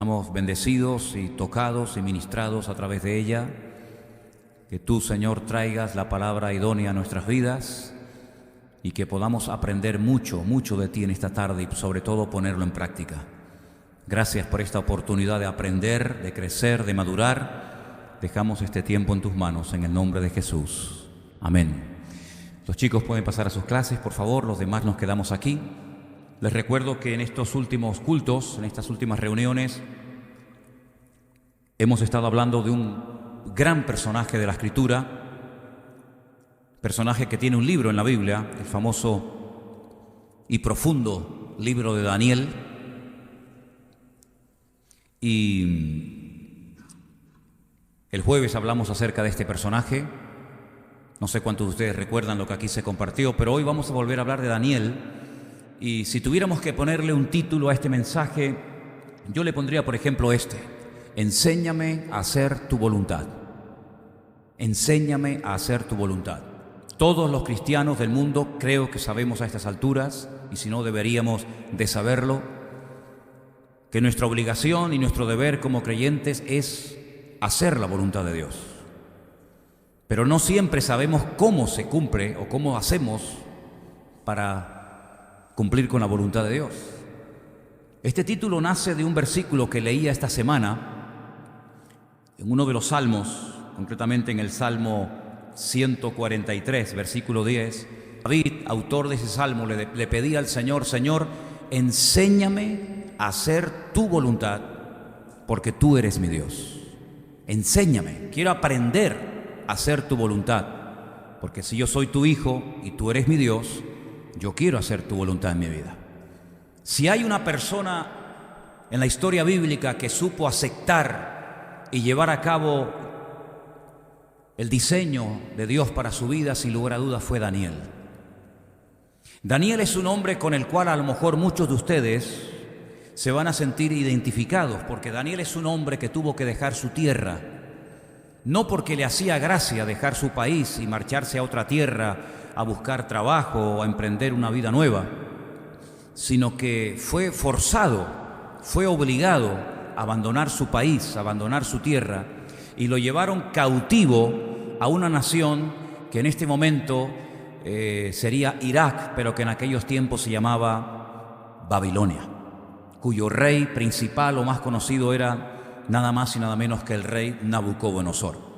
Estamos bendecidos y tocados y ministrados a través de ella. Que tú, Señor, traigas la palabra idónea a nuestras vidas y que podamos aprender mucho de ti en esta tarde y sobre todo ponerlo en práctica. Gracias por esta oportunidad de aprender, de crecer, de madurar. Dejamos este tiempo en tus manos en el nombre de Jesús. Amén. Los chicos pueden pasar a sus clases, por favor. Los demás nos quedamos aquí. Les recuerdo que en estos últimos cultos, en estas últimas reuniones, hemos estado hablando de un gran personaje de la Escritura, personaje que tiene un libro en la Biblia, el famoso y profundo libro de Daniel. Y el jueves hablamos acerca de este personaje. No sé cuántos de ustedes recuerdan lo que aquí se compartió, pero hoy vamos a volver a hablar de Daniel. Y si tuviéramos que ponerle un título a este mensaje, yo le pondría, por ejemplo, Enséñame a hacer tu voluntad. Enséñame a hacer tu voluntad. Todos los cristianos del mundo creo que sabemos a estas alturas, y si no deberíamos de saberlo, que nuestra obligación y nuestro deber como creyentes es hacer la voluntad de Dios. Pero no siempre sabemos cómo se cumple o cómo hacemos para cumplir con la voluntad de Dios. Este título nace de un versículo que leía esta semana en uno de los salmos, concretamente en el Salmo 143, versículo 10. David, autor de ese salmo, le pedía al Señor: Señor, enséñame a hacer tu voluntad, porque tú eres mi Dios. Enséñame, quiero aprender a hacer tu voluntad, porque si yo soy tu hijo y tú eres mi Dios, yo quiero hacer tu voluntad en mi vida. Si hay una persona en la historia bíblica que supo aceptar y llevar a cabo el diseño de Dios para su vida, sin lugar a dudas fue Daniel. Daniel es un hombre con el cual a lo mejor muchos de ustedes se van a sentir identificados, porque Daniel es un hombre que tuvo que dejar su tierra, no porque le hacía gracia dejar su país y marcharse a otra tierra a buscar trabajo o a emprender una vida nueva, sino que fue forzado, fue obligado a abandonar su país, a abandonar su tierra, y lo llevaron cautivo a una nación que en este momento sería Irak, pero que en aquellos tiempos se llamaba Babilonia, cuyo rey principal o más conocido era nada más y nada menos que el rey Nabucodonosor.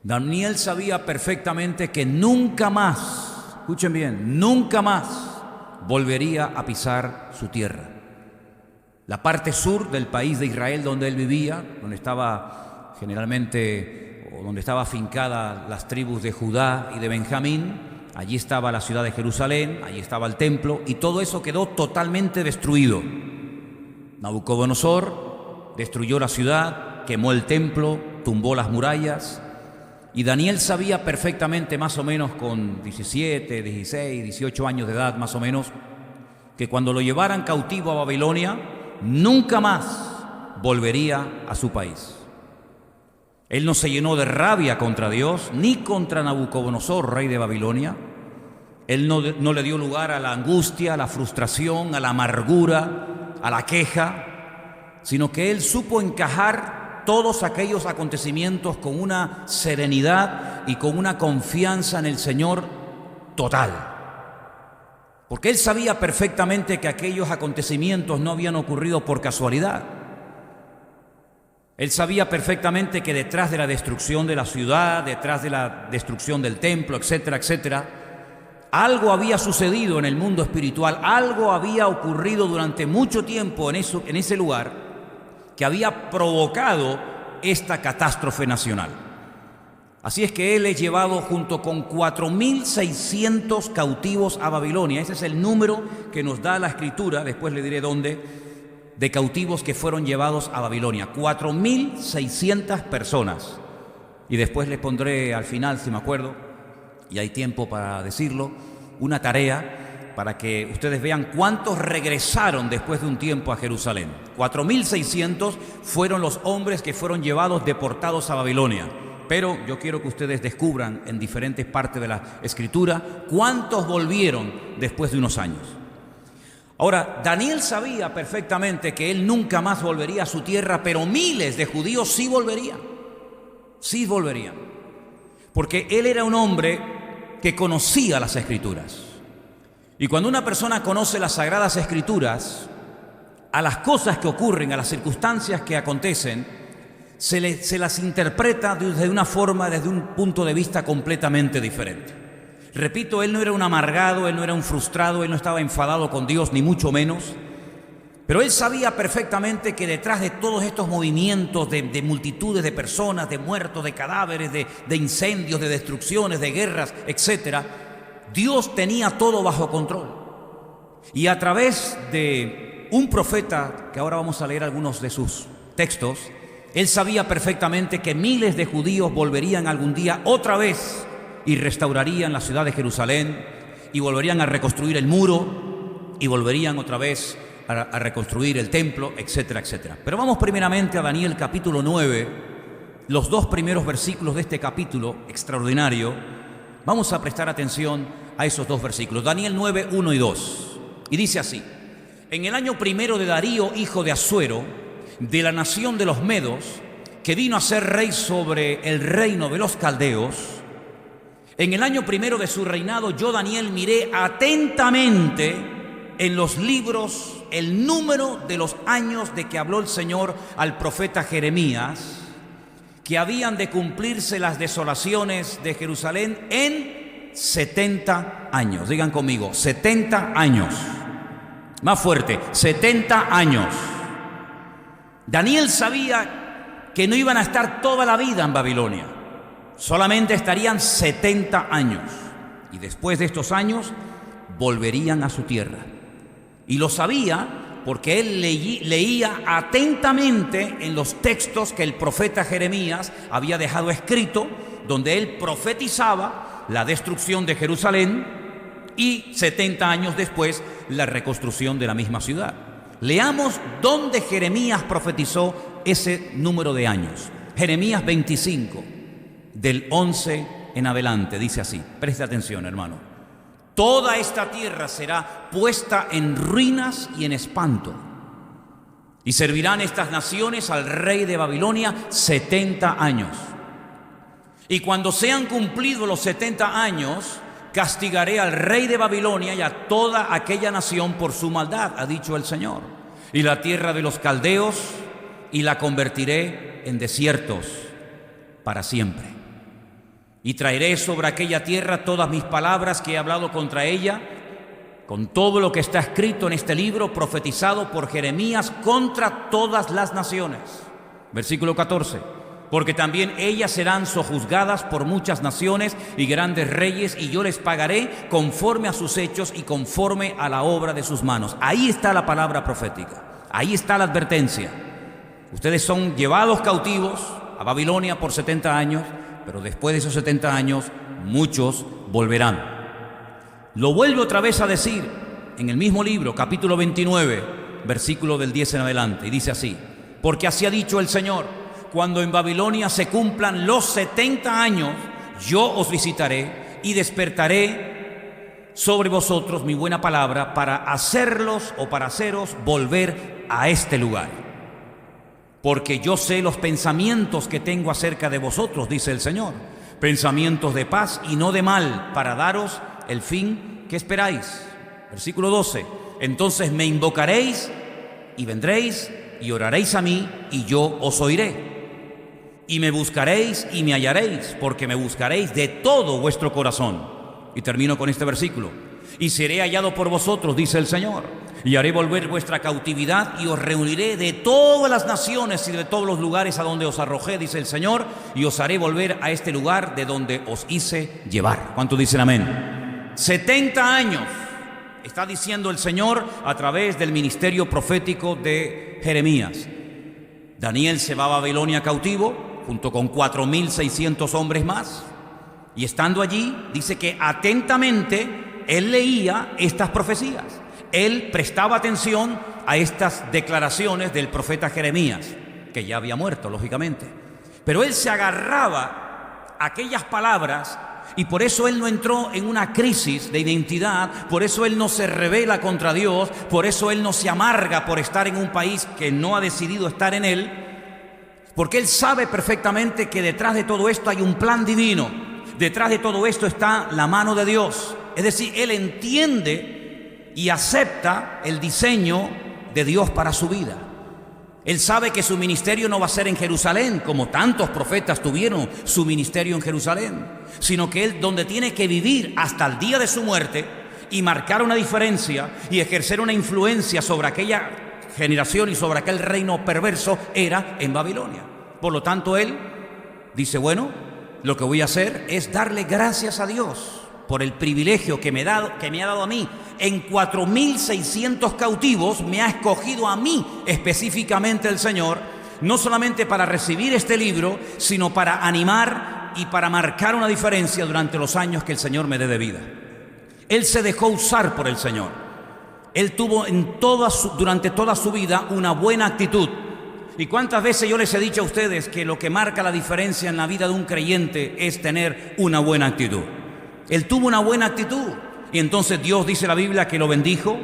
Daniel sabía perfectamente que nunca más, escuchen bien, nunca más volvería a pisar su tierra. La parte sur del país de Israel donde él vivía, donde estaba generalmente, o donde estaba afincada las tribus de Judá y de Benjamín, allí estaba la ciudad de Jerusalén, allí estaba el templo, y todo eso quedó totalmente destruido. Nabucodonosor destruyó la ciudad, quemó el templo, tumbó las murallas. Y Daniel sabía perfectamente, más o menos con 17, 16, 18 años de edad más o menos, que cuando lo llevaran cautivo a Babilonia, nunca más volvería a su país. Él no se llenó de rabia contra Dios, ni contra Nabucodonosor, rey de Babilonia. Él no le dio lugar a la angustia, a la frustración, a la amargura, a la queja, sino que él supo encajar todos aquellos acontecimientos con una serenidad y con una confianza en el Señor total. Porque él sabía perfectamente que aquellos acontecimientos no habían ocurrido por casualidad. Él sabía perfectamente que detrás de la destrucción de la ciudad, detrás de la destrucción del templo, etcétera, etcétera, algo había sucedido en el mundo espiritual, algo había ocurrido durante mucho tiempo en ese lugar, que había provocado esta catástrofe nacional. Así es que él es llevado junto con 4.600 cautivos a Babilonia. Ese es el número que nos da la Escritura, después le diré dónde, de cautivos que fueron llevados a Babilonia. 4.600 personas. Y después les pondré al final, si me acuerdo, y hay tiempo para decirlo, una tarea para que ustedes vean cuántos regresaron después de un tiempo a Jerusalén. 4.600 fueron los hombres que fueron llevados, deportados a Babilonia. Pero yo quiero que ustedes descubran en diferentes partes de la Escritura cuántos volvieron después de unos años. Ahora, Daniel sabía perfectamente que él nunca más volvería a su tierra, pero miles de judíos sí volverían. Sí volverían. Porque él era un hombre que conocía las Escrituras. Y cuando una persona conoce las Sagradas Escrituras, a las cosas que ocurren, a las circunstancias que acontecen, se las interpreta desde una forma, desde un punto de vista completamente diferente. Repito, él no era un amargado, él no era un frustrado, él no estaba enfadado con Dios, ni mucho menos. Pero él sabía perfectamente que detrás de todos estos movimientos de multitudes de personas, de muertos, de cadáveres, de incendios, de destrucciones, de guerras, etc., Dios tenía todo bajo control. Y a través de un profeta, que ahora vamos a leer algunos de sus textos, él sabía perfectamente que miles de judíos volverían algún día otra vez y restaurarían la ciudad de Jerusalén, y volverían a reconstruir el muro, y volverían otra vez a reconstruir el templo, etcétera, etcétera. Pero vamos primeramente a Daniel capítulo 9, los 2 primeros versículos de este capítulo extraordinario. Vamos a prestar atención a esos 2 versículos. Daniel 9, 1 y 2. Y dice así: en el año primero de Darío, hijo de Asuero, de la nación de los Medos, que vino a ser rey sobre el reino de los caldeos, en el año primero de su reinado, yo, Daniel, miré atentamente en los libros el número de los años de que habló el Señor al profeta Jeremías, que habían de cumplirse las desolaciones de Jerusalén en 70 años. Digan conmigo, 70 años. Más fuerte, 70 años. Daniel sabía que no iban a estar toda la vida en Babilonia. Solamente estarían 70 años. Y después de estos años, volverían a su tierra. Y lo sabía porque él leía atentamente en los textos que el profeta Jeremías había dejado escrito, donde él profetizaba la destrucción de Jerusalén y 70 años después la reconstrucción de la misma ciudad. Leamos dónde Jeremías profetizó ese número de años. Jeremías 25, del 11 en adelante, dice así. Preste atención, hermano. Toda esta tierra será puesta en ruinas y en espanto, y servirán estas naciones al rey de Babilonia 70 años. Y cuando sean cumplidos los 70 años, castigaré al rey de Babilonia y a toda aquella nación por su maldad, ha dicho el Señor, y la tierra de los caldeos, y la convertiré en desiertos para siempre. Y traeré sobre aquella tierra todas mis palabras que he hablado contra ella, con todo lo que está escrito en este libro profetizado por Jeremías contra todas las naciones. Versículo 14. Porque también ellas serán sojuzgadas por muchas naciones y grandes reyes, y yo les pagaré conforme a sus hechos y conforme a la obra de sus manos. Ahí está la palabra profética, ahí está la advertencia. Ustedes son llevados cautivos a Babilonia por 70 años, pero después de esos 70 años, muchos volverán. Lo vuelve otra vez a decir en el mismo libro, capítulo 29, versículo del 10 en adelante, y dice así: porque así ha dicho el Señor, cuando en Babilonia se cumplan los 70 años, yo os visitaré y despertaré sobre vosotros mi buena palabra para hacerlos o para haceros volver a este lugar. Porque yo sé los pensamientos que tengo acerca de vosotros, dice el Señor, pensamientos de paz y no de mal, para daros el fin que esperáis. Versículo 12. Entonces me invocaréis y vendréis y oraréis a mí, y yo os oiré. Y me buscaréis y me hallaréis, porque me buscaréis de todo vuestro corazón. Y termino con este versículo: y seré hallado por vosotros, dice el Señor, y haré volver vuestra cautividad, y os reuniré de todas las naciones y de todos los lugares a donde os arrojé, dice el Señor, y os haré volver a este lugar de donde os hice llevar. ¿Cuántos dicen amén? 70 años está diciendo el Señor a través del ministerio profético de Jeremías. Daniel se va a Babilonia cautivo junto con 4.600 hombres más, y estando allí dice que atentamente él leía estas profecías. Él prestaba atención a estas declaraciones del profeta Jeremías, que ya había muerto, lógicamente. Pero él se agarraba a aquellas palabras Y por eso él no entró en una crisis de identidad, por eso él no se rebela contra Dios, por eso él no se amarga por estar en un país que no ha decidido estar en él, porque él sabe perfectamente que detrás de todo esto hay un plan divino, detrás de todo esto está la mano de Dios. Es decir, él entiende y acepta el diseño de Dios para su vida. Él sabe que su ministerio no va a ser en Jerusalén, como tantos profetas tuvieron su ministerio en Jerusalén, sino que él donde tiene que vivir hasta el día de su muerte y marcar una diferencia y ejercer una influencia sobre aquella generación y sobre aquel reino perverso era en Babilonia. Por lo tanto, él dice, bueno, lo que voy a hacer es darle gracias a Dios por el privilegio que me ha dado a mí. En 4.600 cautivos me ha escogido a mí específicamente el Señor, no solamente para recibir este libro, sino para animar y para marcar una diferencia durante los años que el Señor me dé de vida. Él se dejó usar por el Señor. Él tuvo durante toda su vida una buena actitud. ¿Y cuántas veces yo les he dicho a ustedes que lo que marca la diferencia en la vida de un creyente es tener una buena actitud? Él tuvo una buena actitud y entonces Dios, dice la Biblia, que lo bendijo.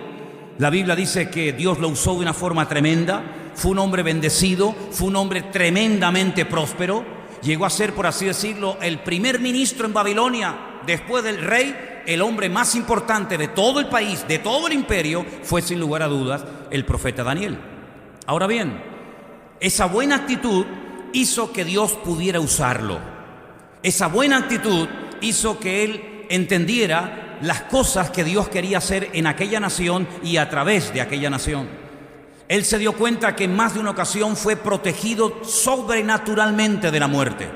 La Biblia dice que Dios lo usó de una forma tremenda. Fue un hombre bendecido, fue un hombre tremendamente próspero. Llegó a ser, por así decirlo, el primer ministro en Babilonia. Después del rey, el hombre más importante de todo el país, de todo el imperio, fue sin lugar a dudas el profeta Daniel. Ahora bien, esa buena actitud hizo que Dios pudiera usarlo. Esa buena actitud hizo que él entendiera las cosas que Dios quería hacer en aquella nación y a través de aquella nación. Él se dio cuenta que en más de una ocasión fue protegido sobrenaturalmente de la muerte.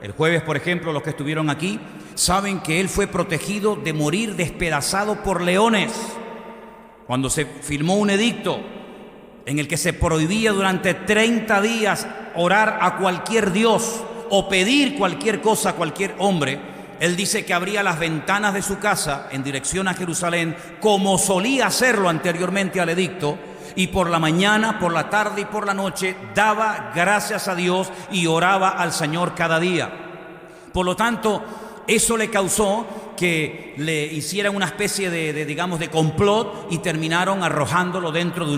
El jueves, por ejemplo, los que estuvieron aquí saben que él fue protegido de morir despedazado por leones. Cuando se firmó un edicto en el que se prohibía durante 30 días orar a cualquier dios o pedir cualquier cosa a cualquier hombre, él dice que abría las ventanas de su casa en dirección a Jerusalén, como solía hacerlo anteriormente al edicto, y por la mañana, por la tarde y por la noche daba gracias a Dios y oraba al Señor cada día. Por lo tanto, eso le causó que le hicieran una especie de complot y terminaron arrojándolo dentro de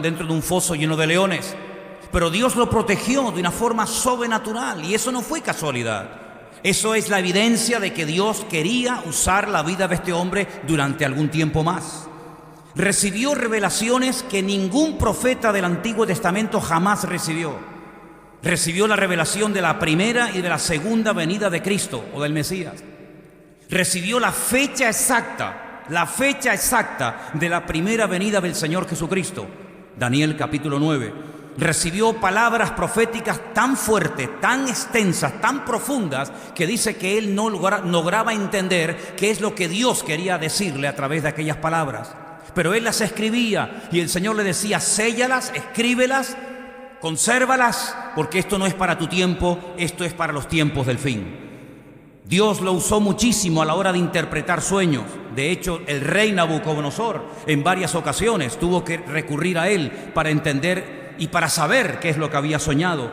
dentro de un foso lleno de leones. Pero Dios lo protegió de una forma sobrenatural y eso no fue casualidad. Eso es la evidencia de que Dios quería usar la vida de este hombre durante algún tiempo más. Recibió revelaciones que ningún profeta del Antiguo Testamento jamás recibió. Recibió la revelación de la primera y de la segunda venida de Cristo o del Mesías. Recibió la fecha exacta de la primera venida del Señor Jesucristo. Daniel capítulo 9. Recibió palabras proféticas tan fuertes, tan extensas, tan profundas, que dice que él no lograba entender qué es lo que Dios quería decirle a través de aquellas palabras. Pero él las escribía y el Señor le decía, séllalas, escríbelas, consérvalas, porque esto no es para tu tiempo, esto es para los tiempos del fin. Dios lo usó muchísimo a la hora de interpretar sueños. De hecho, el rey Nabucodonosor en varias ocasiones tuvo que recurrir a él para entender y para saber qué es lo que había soñado.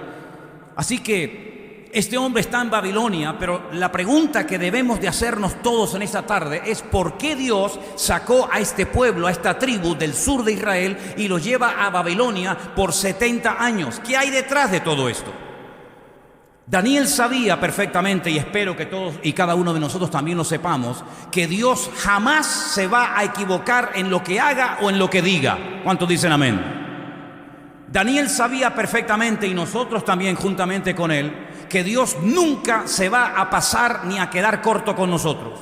Así que este hombre está en Babilonia, pero la pregunta que debemos de hacernos todos en esta tarde es ¿por qué Dios sacó a este pueblo, a esta tribu del sur de Israel y lo lleva a Babilonia por 70 años? ¿Qué hay detrás de todo esto? Daniel sabía perfectamente, y espero que todos y cada uno de nosotros también lo sepamos, que Dios jamás se va a equivocar en lo que haga o en lo que diga. ¿Cuántos dicen amén? Daniel sabía perfectamente, y nosotros también juntamente con él, que Dios nunca se va a pasar ni a quedar corto con nosotros,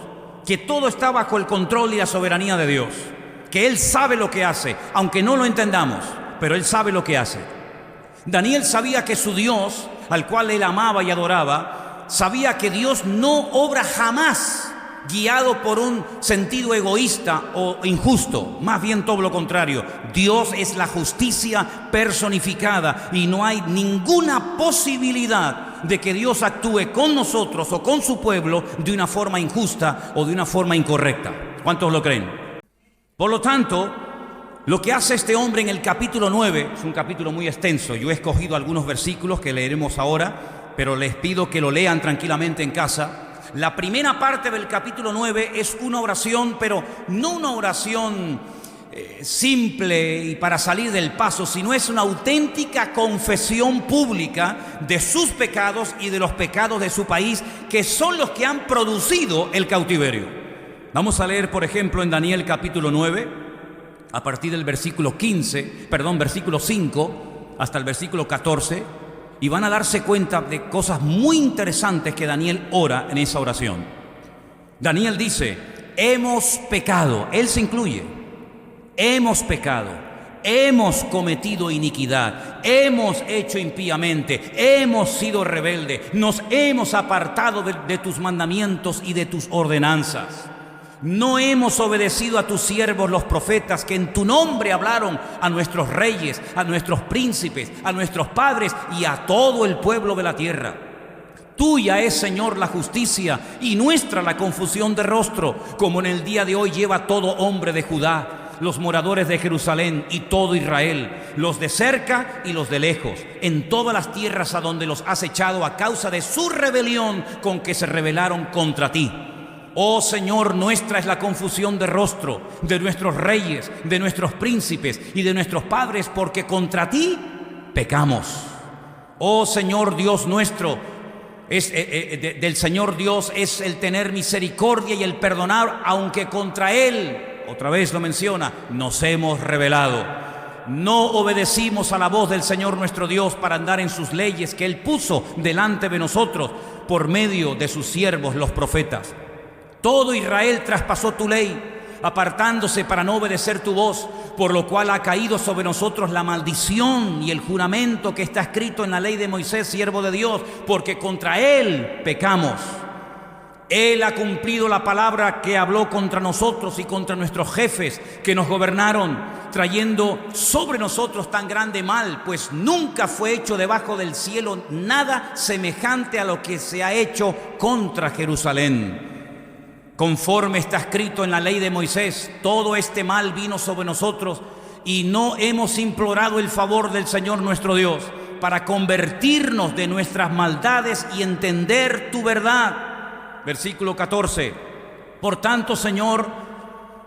que todo está bajo el control y la soberanía de Dios, que Él sabe lo que hace, aunque no lo entendamos, pero Él sabe lo que hace. Daniel sabía que su Dios, al cual él amaba y adoraba, sabía que Dios no obra jamás guiado por un sentido egoísta o injusto, más bien todo lo contrario. Dios es la justicia personificada y no hay ninguna posibilidad de que Dios actúe con nosotros o con su pueblo de una forma injusta o de una forma incorrecta. ¿Cuántos lo creen? Por lo tanto, lo que hace este hombre en el capítulo 9, es un capítulo muy extenso, yo he escogido algunos versículos que leeremos ahora, pero les pido que lo lean tranquilamente en casa. La primera parte del capítulo 9 es una oración, pero no una oración simple y para salir del paso, sino es una auténtica confesión pública de sus pecados y de los pecados de su país, que son los que han producido el cautiverio. Vamos a leer, por ejemplo, en Daniel capítulo 9, a partir del versículo 5 hasta el versículo 14, y van a darse cuenta de cosas muy interesantes que Daniel ora en esa oración. Daniel dice: hemos pecado, él se incluye. Hemos pecado, hemos cometido iniquidad, hemos hecho impíamente, hemos sido rebeldes, nos hemos apartado de tus mandamientos y de tus ordenanzas. No hemos obedecido a tus siervos los profetas, que en tu nombre hablaron a nuestros reyes, a nuestros príncipes, a nuestros padres y a todo el pueblo de la tierra. Tuya es, Señor, la justicia, y nuestra la confusión de rostro, como en el día de hoy lleva todo hombre de Judá, los moradores de Jerusalén y todo Israel, los de cerca y los de lejos, en todas las tierras a donde los has echado a causa de su rebelión con que se rebelaron contra ti. Oh Señor, nuestra es la confusión de rostro de nuestros reyes, de nuestros príncipes y de nuestros padres, porque contra ti pecamos. Oh Señor Dios nuestro, del Señor Dios es el tener misericordia y el perdonar, aunque contra Él, otra vez lo menciona, nos hemos rebelado. No obedecimos a la voz del Señor nuestro Dios para andar en sus leyes que Él puso delante de nosotros por medio de sus siervos los profetas. Todo Israel traspasó tu ley, apartándose para no obedecer tu voz, por lo cual ha caído sobre nosotros la maldición y el juramento que está escrito en la ley de Moisés, siervo de Dios, porque contra Él pecamos. Él ha cumplido la palabra que habló contra nosotros y contra nuestros jefes que nos gobernaron, trayendo sobre nosotros tan grande mal, pues nunca fue hecho debajo del cielo nada semejante a lo que se ha hecho contra Jerusalén. Conforme está escrito en la ley de Moisés, todo este mal vino sobre nosotros y no hemos implorado el favor del Señor nuestro Dios para convertirnos de nuestras maldades y entender tu verdad. Versículo 14. Por tanto, Señor,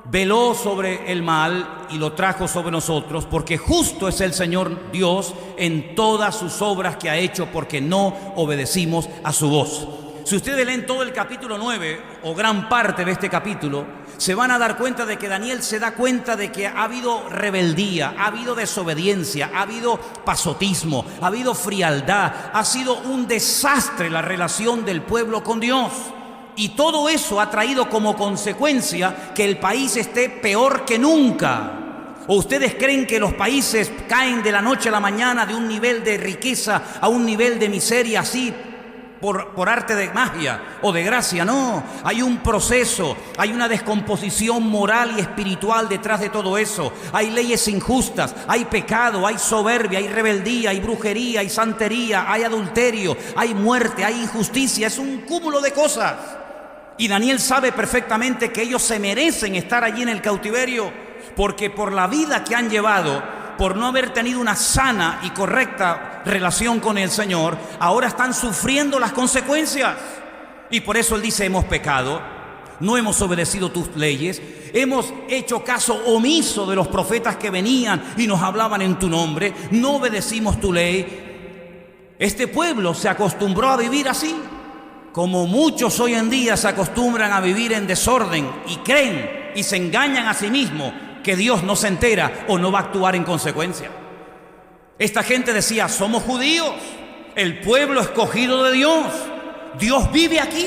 veló sobre el mal y lo trajo sobre nosotros, porque justo es el Señor Dios en todas sus obras que ha hecho, porque no obedecimos a su voz. Si ustedes leen todo el capítulo 9 o gran parte de este capítulo, se van a dar cuenta de que Daniel se da cuenta de que ha habido rebeldía, ha habido desobediencia, ha habido pasotismo, ha habido frialdad, ha sido un desastre la relación del pueblo con Dios. Y todo eso ha traído como consecuencia que el país esté peor que nunca. ¿O ustedes creen que los países caen de la noche a la mañana de un nivel de riqueza a un nivel de miseria así por arte de magia o de gracia? No, hay un proceso, hay una descomposición moral y espiritual detrás de todo eso. Hay leyes injustas, hay pecado, hay soberbia, hay rebeldía, hay brujería, hay santería, hay adulterio, hay muerte, hay injusticia. Es un cúmulo de cosas. Y Daniel sabe perfectamente que ellos se merecen estar allí en el cautiverio, porque por la vida que han llevado, por no haber tenido una sana y correcta relación con el Señor, ahora están sufriendo las consecuencias. Y por eso Él dice: hemos pecado, no hemos obedecido tus leyes, hemos hecho caso omiso de los profetas que venían y nos hablaban en tu nombre, no obedecimos tu ley. Este pueblo se acostumbró a vivir así, como muchos hoy en día se acostumbran a vivir en desorden y creen y se engañan a sí mismos que Dios no se entera o no va a actuar en consecuencia. Esta gente decía: somos judíos, el pueblo escogido de Dios, Dios vive aquí.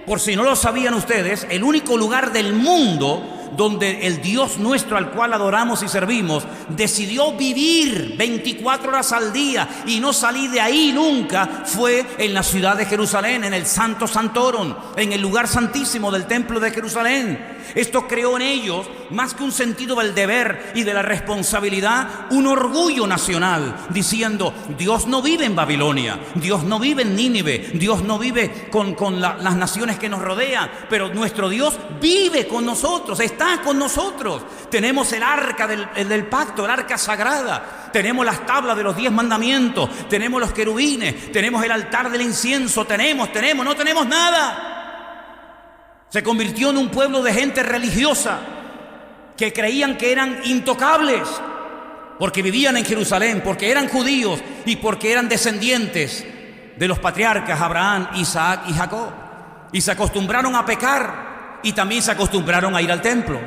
Por si no lo sabían ustedes, el único lugar del mundo donde el Dios nuestro, al cual adoramos y servimos, decidió vivir 24 horas al día y no salir de ahí nunca, fue en la ciudad de Jerusalén, en el Santo Santorum, en el lugar santísimo del templo de Jerusalén. Esto creó en ellos, más que un sentido del deber y de la responsabilidad, un orgullo nacional, diciendo: Dios no vive en Babilonia, Dios no vive en Nínive, Dios no vive con las naciones que nos rodean, pero nuestro Dios vive con nosotros, está con nosotros. Tenemos el arca del pacto, el arca sagrada, tenemos las tablas de los 10 mandamientos, tenemos los querubines, tenemos el altar del incienso, no tenemos nada. Se convirtió en un pueblo de gente religiosa que creían que eran intocables porque vivían en Jerusalén, porque eran judíos y porque eran descendientes de los patriarcas Abraham, Isaac y Jacob. Y se acostumbraron a pecar y también se acostumbraron a ir al templo.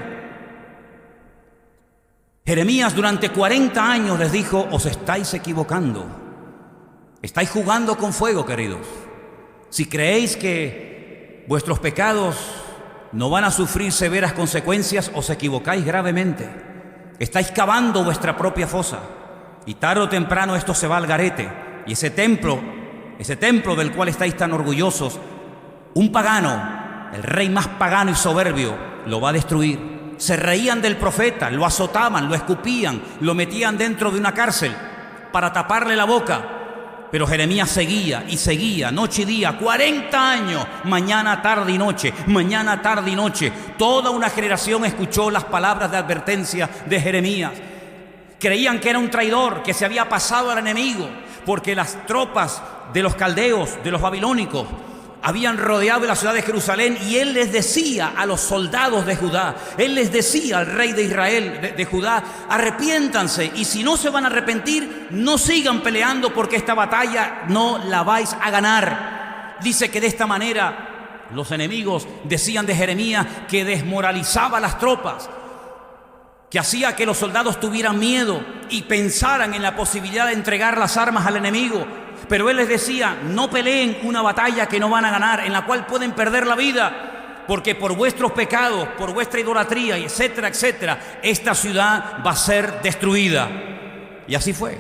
Jeremías durante 40 años les dijo: os estáis equivocando, estáis jugando con fuego, queridos. Si creéis que vuestros pecados no van a sufrir severas consecuencias, os equivocáis gravemente. Estáis cavando vuestra propia fosa y tarde o temprano esto se va al garete. Y ese templo del cual estáis tan orgullosos, un pagano, el rey más pagano y soberbio, lo va a destruir. Se reían del profeta, lo azotaban, lo escupían, lo metían dentro de una cárcel para taparle la boca. Pero Jeremías seguía y seguía, noche y día, 40 años, mañana, tarde y noche, mañana, tarde y noche. Toda una generación escuchó las palabras de advertencia de Jeremías. Creían que era un traidor, que se había pasado al enemigo, porque las tropas de los caldeos, de los babilónicos, habían rodeado la ciudad de Jerusalén, y él les decía a los soldados de Judá, él les decía al rey de Israel, de Judá: arrepiéntanse, y si no se van a arrepentir, no sigan peleando, porque esta batalla no la vais a ganar. Dice que de esta manera los enemigos decían de Jeremías que desmoralizaba a las tropas, que hacía que los soldados tuvieran miedo y pensaran en la posibilidad de entregar las armas al enemigo. Pero él les decía: no peleen una batalla que no van a ganar, en la cual pueden perder la vida, porque por vuestros pecados, por vuestra idolatría, etcétera, etcétera, esta ciudad va a ser destruida. Y así fue.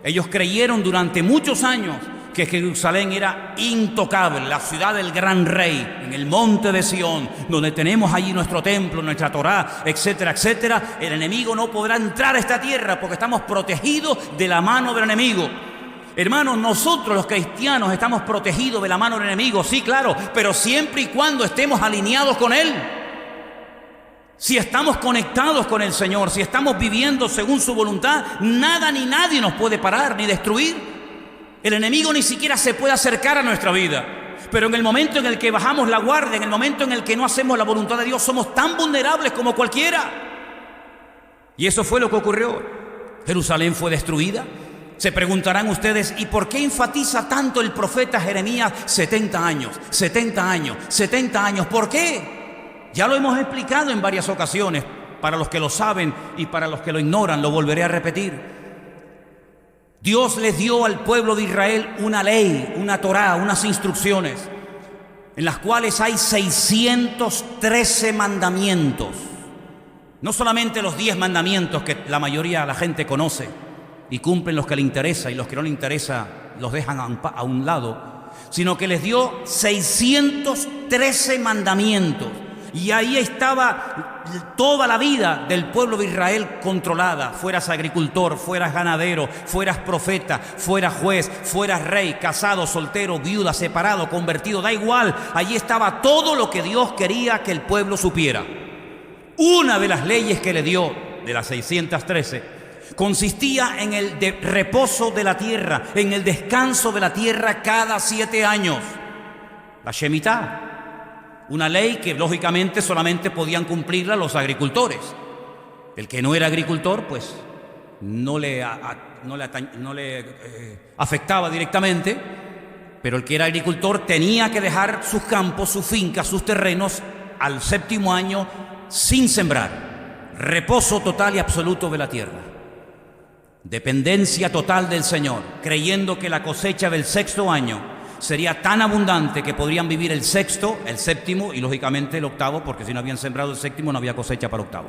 Ellos creyeron durante muchos años que Jerusalén era intocable, la ciudad del gran rey, en el monte de Sión, donde tenemos allí nuestro templo, nuestra Torá, etcétera, etcétera. El enemigo no podrá entrar a esta tierra porque estamos protegidos de la mano del enemigo. Hermanos, nosotros los cristianos estamos protegidos de la mano del enemigo, sí, claro, pero siempre y cuando estemos alineados con Él. Si estamos conectados con el Señor, si estamos viviendo según su voluntad, nada ni nadie nos puede parar ni destruir. El enemigo ni siquiera se puede acercar a nuestra vida. Pero en el momento en el que bajamos la guardia, en el momento en el que no hacemos la voluntad de Dios, somos tan vulnerables como cualquiera. Y eso fue lo que ocurrió. Jerusalén fue destruida. Se preguntarán ustedes: ¿y por qué enfatiza tanto el profeta Jeremías 70 años, 70 años, 70 años? ¿Por qué? Ya lo hemos explicado en varias ocasiones. Para los que lo saben y para los que lo ignoran, lo volveré a repetir. Dios les dio al pueblo de Israel una ley, una Torá, unas instrucciones, en las cuales hay 613 mandamientos. No solamente los 10 mandamientos que la mayoría de la gente conoce y cumplen los que le interesa, y los que no le interesa los dejan a un lado, sino que les dio 613 mandamientos. Y ahí estaba toda la vida del pueblo de Israel controlada. Fueras agricultor, fueras ganadero, fueras profeta, fueras juez, fueras rey, casado, soltero, viuda, separado, convertido, da igual. Allí estaba todo lo que Dios quería que el pueblo supiera. Una de las leyes que le dio, de las 613, consistía en el reposo de la tierra, en el descanso de la tierra cada 7 años. La Shemitah. Una ley que lógicamente solamente podían cumplirla los agricultores. El que no era agricultor, pues no le afectaba directamente, pero el que era agricultor tenía que dejar sus campos, sus fincas, sus terrenos al 7º año sin sembrar. Reposo total y absoluto de la tierra. Dependencia total del Señor, creyendo que la cosecha del 6º año sería tan abundante que podrían vivir el 6º, el 7º y lógicamente el 8º, porque si no habían sembrado el 7º no había cosecha para el 8º.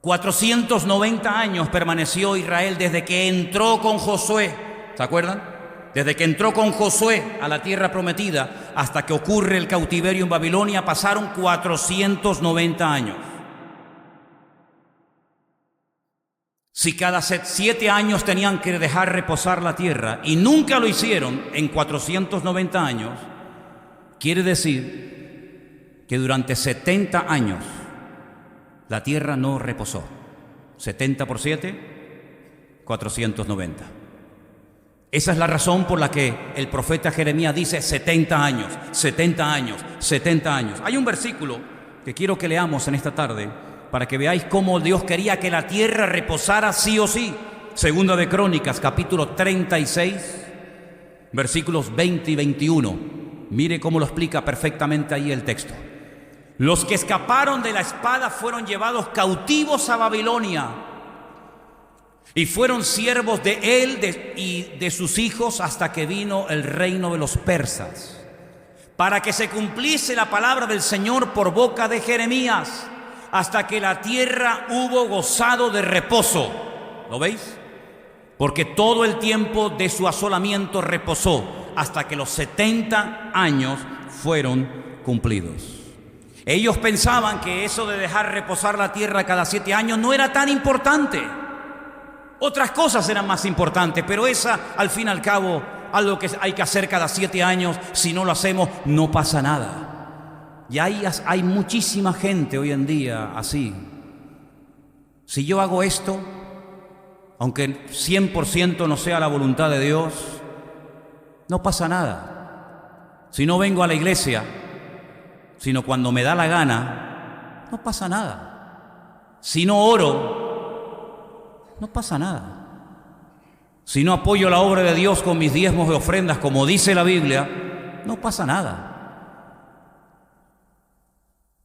490 años permaneció Israel desde que entró con Josué, ¿se acuerdan? Desde que entró con Josué a la tierra prometida hasta que ocurre el cautiverio en Babilonia, pasaron 490 años. Si cada 7 años tenían que dejar reposar la tierra y nunca lo hicieron en 490 años, quiere decir que durante 70 años la tierra no reposó. 70 por 7, 490. Esa es la razón por la que el profeta Jeremías dice 70 años, 70 años, 70 años. Hay un versículo que quiero que leamos en esta tarde para que veáis cómo Dios quería que la tierra reposara sí o sí. Segunda de Crónicas, capítulo 36, versículos 20 y 21. Mire cómo lo explica perfectamente ahí el texto. Los que escaparon de la espada fueron llevados cautivos a Babilonia y fueron siervos de él y de sus hijos hasta que vino el reino de los persas, para que se cumpliese la palabra del Señor por boca de Jeremías, hasta que la tierra hubo gozado de reposo. ¿Lo veis? Porque todo el tiempo de su asolamiento reposó, hasta que los 70 años fueron cumplidos. Ellos pensaban que eso de dejar reposar la tierra cada 7 años no era tan importante. Otras cosas eran más importantes, pero esa, al fin y al cabo, algo que hay que hacer cada 7 años, si no lo hacemos, no pasa nada. Y hay muchísima gente hoy en día así. Si yo hago esto, aunque 100% no sea la voluntad de Dios, no pasa nada. Si no vengo a la iglesia, sino cuando me da la gana, no pasa nada. Si no oro, no pasa nada. Si no apoyo la obra de Dios con mis diezmos y ofrendas, como dice la Biblia, no pasa nada.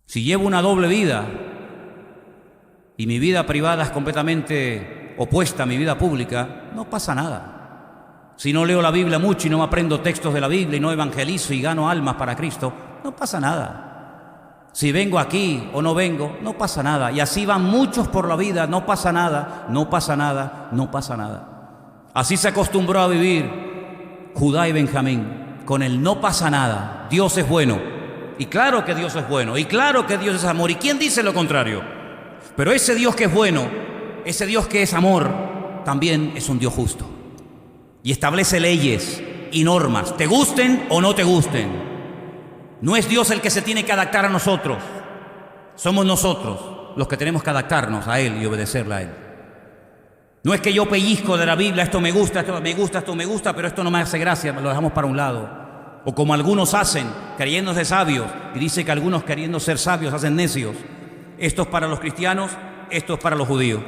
Si llevo una doble vida y mi vida privada es completamente opuesta a mi vida pública, no pasa nada. Si no leo la Biblia mucho y no aprendo textos de la Biblia y no evangelizo y gano almas para Cristo, no pasa nada. Si vengo aquí o no vengo, no pasa nada. Y así van muchos por la vida, no pasa nada, no pasa nada, no pasa nada. Así se acostumbró a vivir Judá y Benjamín, con el no pasa nada. Dios es bueno. Y claro que Dios es bueno. Y claro que Dios es amor. ¿Y quién dice lo contrario? Pero ese Dios que es bueno, ese Dios que es amor, también es un Dios justo. Y establece leyes y normas, te gusten o no te gusten. No es Dios el que se tiene que adaptar a nosotros. Somos nosotros los que tenemos que adaptarnos a Él y obedecerle a Él. No es que yo pellizco de la Biblia, esto me gusta, esto me gusta, esto me gusta, pero esto no me hace gracia, lo dejamos para un lado. O como algunos hacen, creyéndose sabios, y dice que algunos queriendo ser sabios hacen necios. Esto es para los cristianos, esto es para los judíos.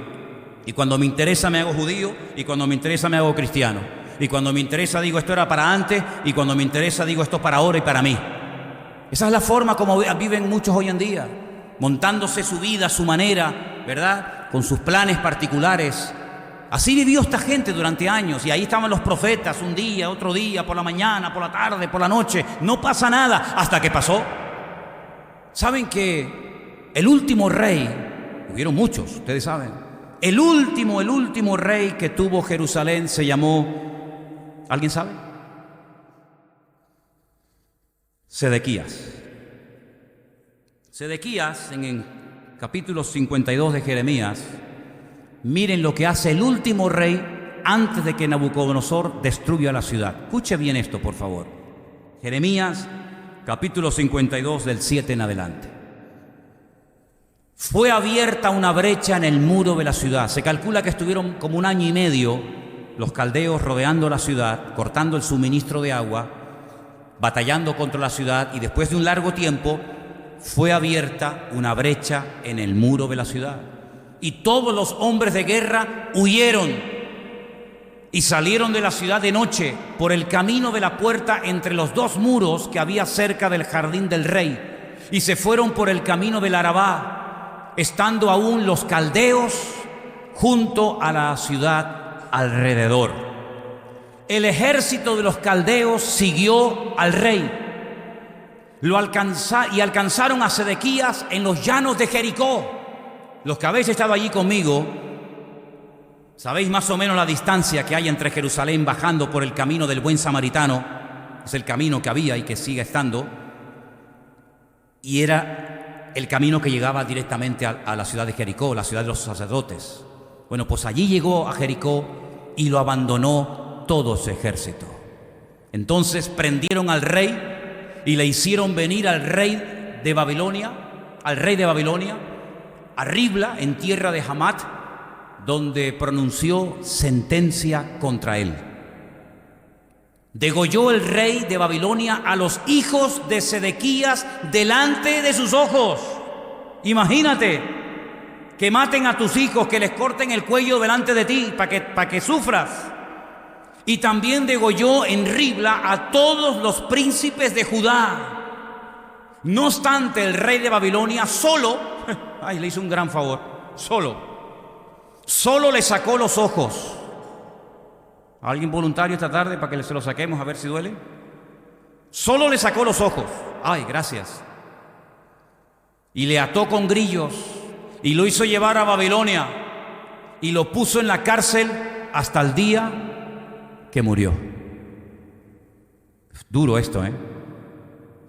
Y cuando me interesa me hago judío, y cuando me interesa me hago cristiano. Y cuando me interesa digo esto era para antes, y cuando me interesa digo esto es para ahora y para mí. Esa es la forma como viven muchos hoy en día, montándose su vida, su manera, ¿verdad? Con sus planes particulares. Así vivió esta gente durante años, y ahí estaban los profetas, un día, otro día, por la mañana, por la tarde, por la noche. No pasa nada, hasta que pasó. ¿Saben que el último rey, hubieron muchos, ustedes saben, el último rey que tuvo Jerusalén se llamó, ¿alguien sabe? Sedequías. Sedequías, en el capítulo 52 de Jeremías, miren lo que hace el último rey antes de que Nabucodonosor destruya la ciudad. Escuche bien esto, por favor. Jeremías, capítulo 52, del 7 en adelante. Fue abierta una brecha en el muro de la ciudad. Se calcula que estuvieron como 1 año y medio los caldeos rodeando la ciudad, cortando el suministro de agua, batallando contra la ciudad, y después de un largo tiempo fue abierta una brecha en el muro de la ciudad. Y todos los hombres de guerra huyeron y salieron de la ciudad de noche por el camino de la puerta entre los 2 muros que había cerca del jardín del rey, y se fueron por el camino del Arabá, estando aún los caldeos junto a la ciudad alrededor. El ejército de los caldeos siguió al rey. Alcanzaron a Sedequías en los llanos de Jericó. Los que habéis estado allí conmigo, sabéis más o menos la distancia que hay entre Jerusalén bajando por el camino del buen samaritano. Es el camino que había y que sigue estando. Y era el camino que llegaba directamente a la ciudad de Jericó, la ciudad de los sacerdotes. Bueno, pues allí llegó a Jericó y lo abandonó todo su ejército. Entonces prendieron al rey y le hicieron venir al rey de Babilonia, a Ribla, en tierra de Hamat, donde pronunció sentencia contra él. Degolló el rey de Babilonia a los hijos de Sedequías delante de sus ojos. Imagínate que maten a tus hijos, que les corten el cuello delante de ti para que sufras. Y también degolló en Ribla a todos los príncipes de Judá. No obstante, el rey de Babilonia le hizo un gran favor, solo le sacó los ojos. ¿Alguien voluntario esta tarde para que se lo saquemos a ver si duele? Solo le sacó los ojos. Ay, gracias. Y le ató con grillos y lo hizo llevar a Babilonia y lo puso en la cárcel hasta el día que murió. Duro esto, ¿eh?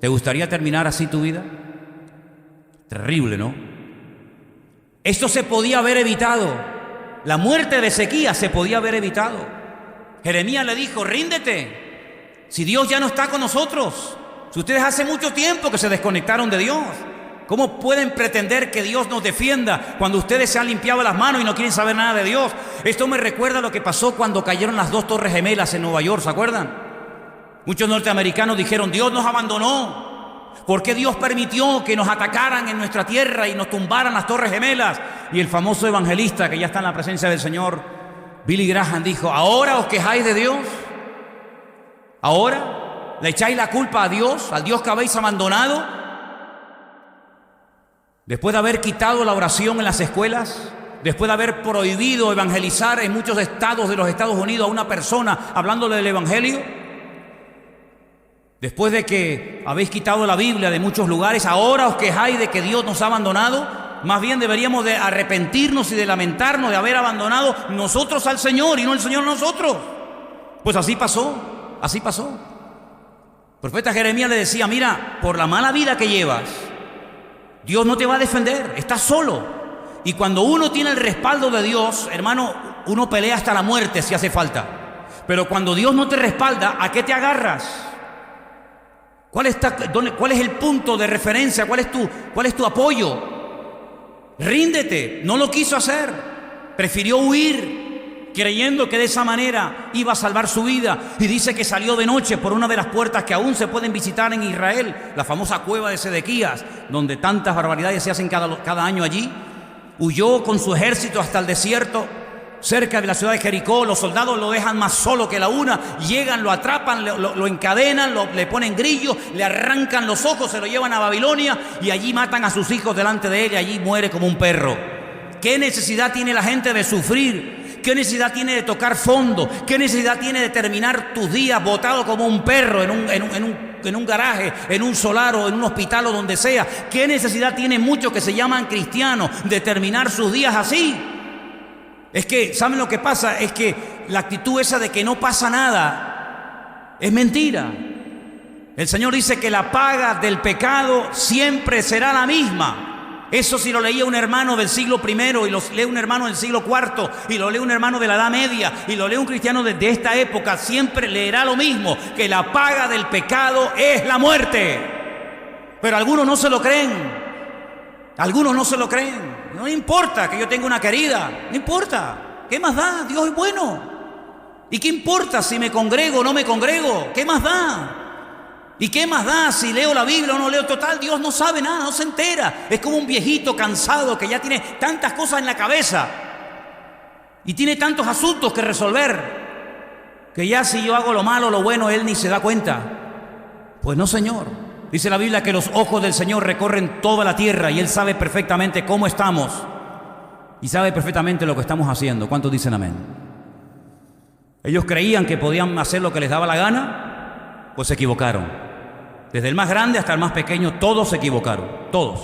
¿Te gustaría terminar así tu vida? Terrible, ¿no? Esto se podía haber evitado. La muerte de Ezequías se podía haber evitado. Jeremías le dijo: ríndete, si Dios ya no está con nosotros. Si ustedes hace mucho tiempo que se desconectaron de Dios, ¿cómo pueden pretender que Dios nos defienda cuando ustedes se han limpiado las manos y no quieren saber nada de Dios? Esto me recuerda a lo que pasó cuando cayeron las 2 torres gemelas en Nueva York, ¿se acuerdan? Muchos norteamericanos dijeron: Dios nos abandonó. ¿Por qué Dios permitió que nos atacaran en nuestra tierra y nos tumbaran las torres gemelas? Y el famoso evangelista, que ya está en la presencia del Señor, Billy Graham, dijo: ¿ahora os quejáis de Dios? ¿Ahora le echáis la culpa a Dios, al Dios que habéis abandonado? Después de haber quitado la oración en las escuelas, después de haber prohibido evangelizar en muchos estados de los Estados Unidos a una persona hablándole del evangelio, después de que habéis quitado la Biblia de muchos lugares, ¿ahora os quejáis de que Dios nos ha abandonado? Más bien deberíamos de arrepentirnos y de lamentarnos de haber abandonado nosotros al Señor y no el Señor a nosotros. Pues así pasó, así pasó. El profeta Jeremías le decía: mira, por la mala vida que llevas, Dios no te va a defender, estás solo. Y cuando uno tiene el respaldo de Dios, hermano, uno pelea hasta la muerte si hace falta. Pero cuando Dios no te respalda, ¿a qué te agarras? ¿Cuál es el punto de referencia? ¿Cuál es tu apoyo? Ríndete. No lo quiso hacer. Prefirió huir, creyendo que de esa manera iba a salvar su vida. Y dice que salió de noche por una de las puertas que aún se pueden visitar en Israel, la famosa cueva de Sedequías, donde tantas barbaridades se hacen cada año allí. Huyó con su ejército hasta el desierto, cerca de la ciudad de Jericó. Los soldados lo dejan más solo que la una. Llegan, lo atrapan, lo encadenan, le ponen grillos, le arrancan los ojos, se lo llevan a Babilonia y allí matan a sus hijos delante de él y allí muere como un perro. ¿Qué necesidad tiene la gente de sufrir? ¿Qué necesidad tiene de tocar fondo? ¿Qué necesidad tiene de terminar tus días botado como un perro en un garaje, en un solar o en un hospital o donde sea? ¿Qué necesidad tienen muchos que se llaman cristianos de terminar sus días así? Es que, ¿saben lo que pasa? Es que la actitud esa de que no pasa nada es mentira. El Señor dice que la paga del pecado siempre será la misma. Eso si lo leía un hermano del siglo I y lo lee un hermano del siglo IV y lo lee un hermano de la Edad Media y lo lee un cristiano de esta época, siempre leerá lo mismo, que la paga del pecado es la muerte. Pero algunos no se lo creen. Algunos no se lo creen. No importa que yo tenga una querida, no importa. ¿Qué más da? Dios es bueno. ¿Y qué importa si me congrego o no me congrego? ¿Qué más da? ¿Y qué más da si leo la Biblia o no leo? Total, Dios no sabe nada, no se entera. Es como un viejito cansado que ya tiene tantas cosas en la cabeza y tiene tantos asuntos que resolver, que ya si yo hago lo malo o lo bueno, Él ni se da cuenta. Pues no, Señor. Dice la Biblia que los ojos del Señor recorren toda la tierra y Él sabe perfectamente cómo estamos y sabe perfectamente lo que estamos haciendo. ¿Cuántos dicen amén? Ellos creían que podían hacer lo que les daba la gana, pues se equivocaron. Desde el más grande hasta el más pequeño, todos se equivocaron, todos.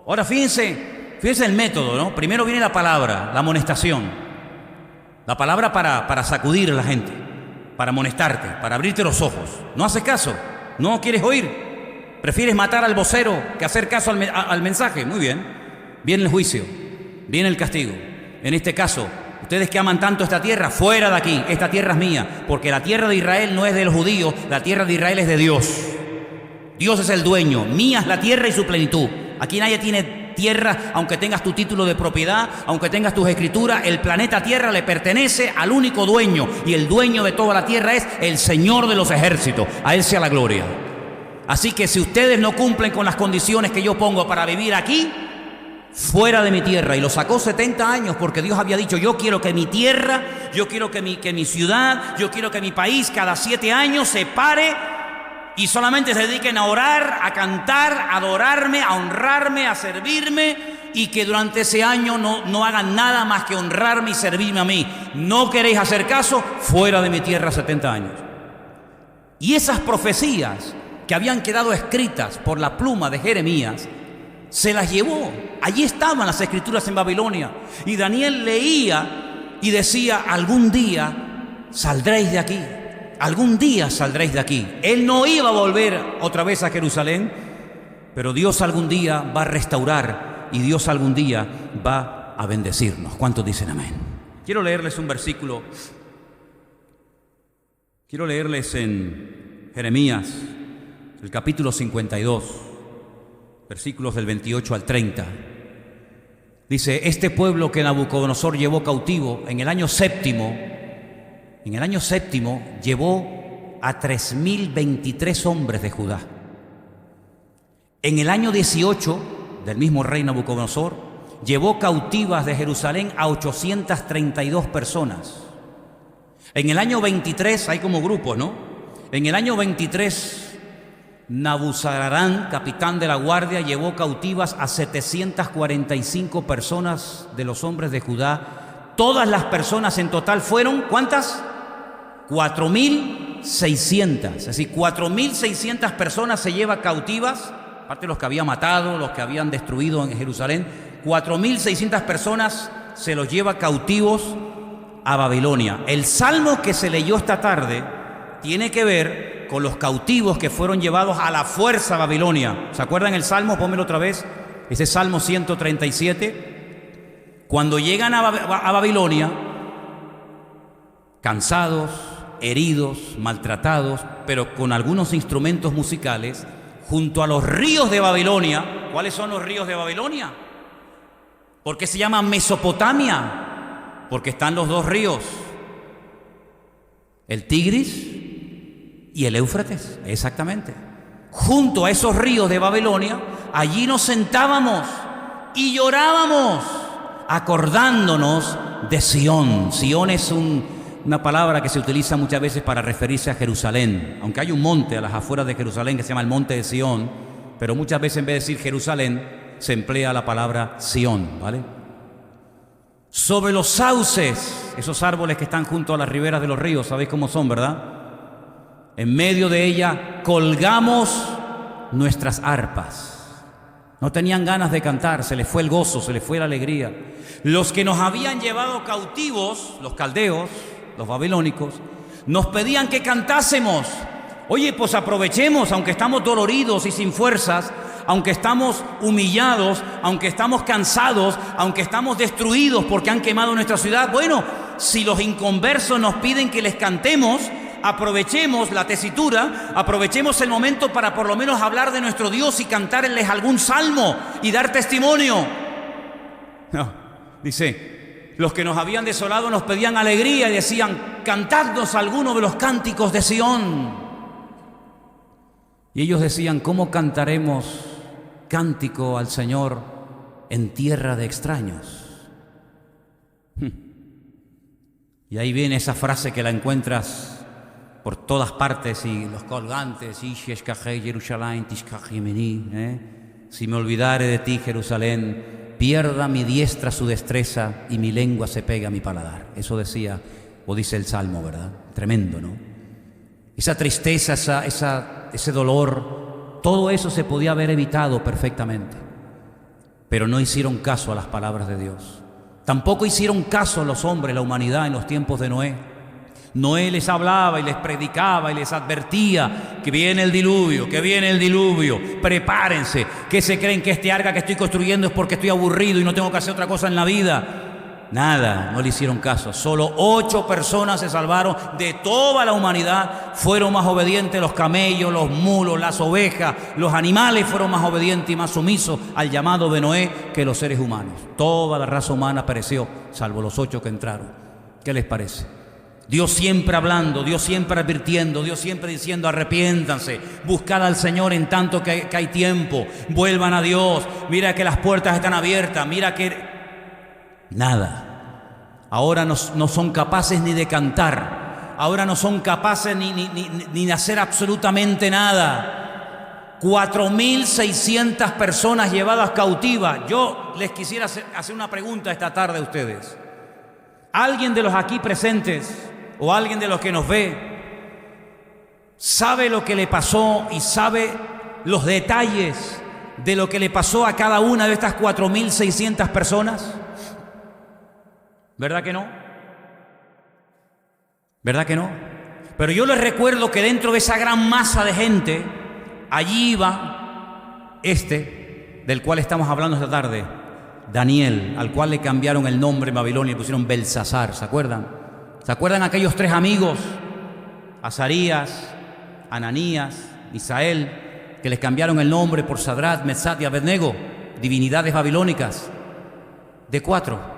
Ahora fíjense el método, ¿no? Primero viene la palabra, la amonestación. La palabra para sacudir a la gente, para amonestarte, para abrirte los ojos. No haces caso, no quieres oír. Prefieres matar al vocero que hacer caso al mensaje. Muy bien. Viene el juicio, viene el castigo. En este caso, ustedes que aman tanto esta tierra, fuera de aquí, esta tierra es mía, porque la tierra de Israel no es de los judíos, la tierra de Israel es de Dios. Dios es el dueño, mía es la tierra y su plenitud. Aquí nadie tiene Tierra, aunque tengas tu título de propiedad, aunque tengas tus escrituras, el planeta Tierra le pertenece al único dueño, y el dueño de toda la Tierra es el Señor de los ejércitos. A Él sea la gloria. Así que si ustedes no cumplen con las condiciones que yo pongo para vivir aquí, fuera de mi tierra. Y lo sacó 70 años porque Dios había dicho: yo quiero que mi tierra, yo quiero que mi ciudad, yo quiero que mi país cada 7 años se pare y solamente se dediquen a orar, a cantar, a adorarme, a honrarme, a servirme, y que durante ese año no hagan nada más que honrarme y servirme a mí. ¿No queréis hacer caso? Fuera de mi tierra 70 años. Y esas profecías que habían quedado escritas por la pluma de Jeremías, se las llevó. Allí estaban las escrituras en Babilonia. Y Daniel leía y decía: algún día saldréis de aquí. Algún día saldréis de aquí. Él no iba a volver otra vez a Jerusalén, pero Dios algún día va a restaurar y Dios algún día va a bendecirnos. ¿Cuántos dicen amén? Quiero leerles un versículo. Quiero leerles en Jeremías, el capítulo 52, versículos del 28 al 30. Dice: este pueblo que Nabucodonosor llevó cautivo en el año séptimo, llevó a 3023 hombres de Judá. En el año 18 del mismo rey Nabucodonosor, llevó cautivas de Jerusalén a 832 personas. En el año 23, hay como grupos, ¿no? En el año 23, Nabuzaradán, capitán de la guardia, llevó cautivas a 745 personas de los hombres de Judá. Todas las personas en total fueron, ¿cuántas? 4.600. Es decir, 4.600 personas se lleva cautivas, aparte de los que había matado, los que habían destruido en Jerusalén. 4.600 personas se los lleva cautivos a Babilonia. El salmo que se leyó esta tarde tiene que ver con los cautivos que fueron llevados a la fuerza a Babilonia. ¿Se acuerdan el salmo? Pónmelo otra vez. Ese Salmo 137. Cuando llegan a Babilonia, cansados, heridos, maltratados, pero con algunos instrumentos musicales, junto a los ríos de Babilonia. ¿Cuáles son los ríos de Babilonia? ¿Por qué se llama Mesopotamia? Porque están los dos ríos, el Tigris y el Éufrates, exactamente. Junto a esos ríos de Babilonia, allí nos sentábamos y llorábamos, acordándonos de Sión. Sión es una palabra que se utiliza muchas veces para referirse a Jerusalén, aunque hay un monte a las afueras de Jerusalén que se llama el monte de Sión, pero muchas veces en vez de decir Jerusalén se emplea la palabra Sión, ¿vale? Sobre los sauces, esos árboles que están junto a las riberas de los ríos, ¿sabéis cómo son, verdad? En medio de ella colgamos nuestras arpas. No tenían ganas de cantar, se les fue el gozo, se les fue la alegría. Los que nos habían llevado cautivos, los caldeos, los babilónicos, nos pedían que cantásemos. Oye, pues aprovechemos, aunque estamos doloridos y sin fuerzas, aunque estamos humillados, aunque estamos cansados, aunque estamos destruidos porque han quemado nuestra ciudad. Bueno, si los inconversos nos piden que les cantemos, aprovechemos la tesitura, aprovechemos el momento para por lo menos hablar de nuestro Dios y cantarles algún salmo y dar testimonio. No, dice, los que nos habían desolado nos pedían alegría y decían: cantadnos alguno de los cánticos de Sión. Y ellos decían: ¿cómo cantaremos cántico al Señor en tierra de extraños? Y ahí viene esa frase que la encuentras por todas partes, y los colgantes: si me olvidare de ti, Jerusalén, pierda mi diestra su destreza y mi lengua se pegue a mi paladar. Eso decía, o dice el Salmo, ¿verdad? Tremendo, ¿no? Esa tristeza, ese dolor, todo eso se podía haber evitado perfectamente, pero no hicieron caso a las palabras de Dios. Tampoco hicieron caso a los hombres, la humanidad, en los tiempos de Noé. Noé les hablaba y les predicaba y les advertía que viene el diluvio, prepárense. ¿Qué se creen que este arca que estoy construyendo es porque estoy aburrido y no tengo que hacer otra cosa en la vida? Nada, no le hicieron caso. Solo 8 personas se salvaron de toda la humanidad. Fueron más obedientes los camellos, los mulos, las ovejas, los animales fueron más obedientes y más sumisos al llamado de Noé que los seres humanos. Toda la raza humana pereció, salvo los 8 que entraron. ¿Qué les parece? Dios siempre hablando, Dios siempre advirtiendo, Dios siempre diciendo: arrepiéntanse, buscad al Señor en tanto que hay tiempo, vuelvan a Dios, mira que las puertas están abiertas, mira que... Nada. Ahora no son capaces ni de cantar, ahora no son capaces ni de hacer absolutamente nada. 4.600 personas llevadas cautivas. Yo les quisiera hacer una pregunta esta tarde a ustedes. ¿Alguien de los aquí presentes o alguien de los que nos ve sabe lo que le pasó y sabe los detalles de lo que le pasó a cada una de estas 4.600 personas? ¿Verdad que no? ¿Verdad que no? Pero yo les recuerdo que dentro de esa gran masa de gente, allí iba del cual estamos hablando esta tarde, Daniel, al cual le cambiaron el nombre en Babilonia y pusieron Belsasar. ¿Se acuerdan? ¿Se acuerdan aquellos 3 amigos? Azarías, Ananías, Misael, que les cambiaron el nombre por Sadrach, Mesach y Abednego, divinidades babilónicas. De 4.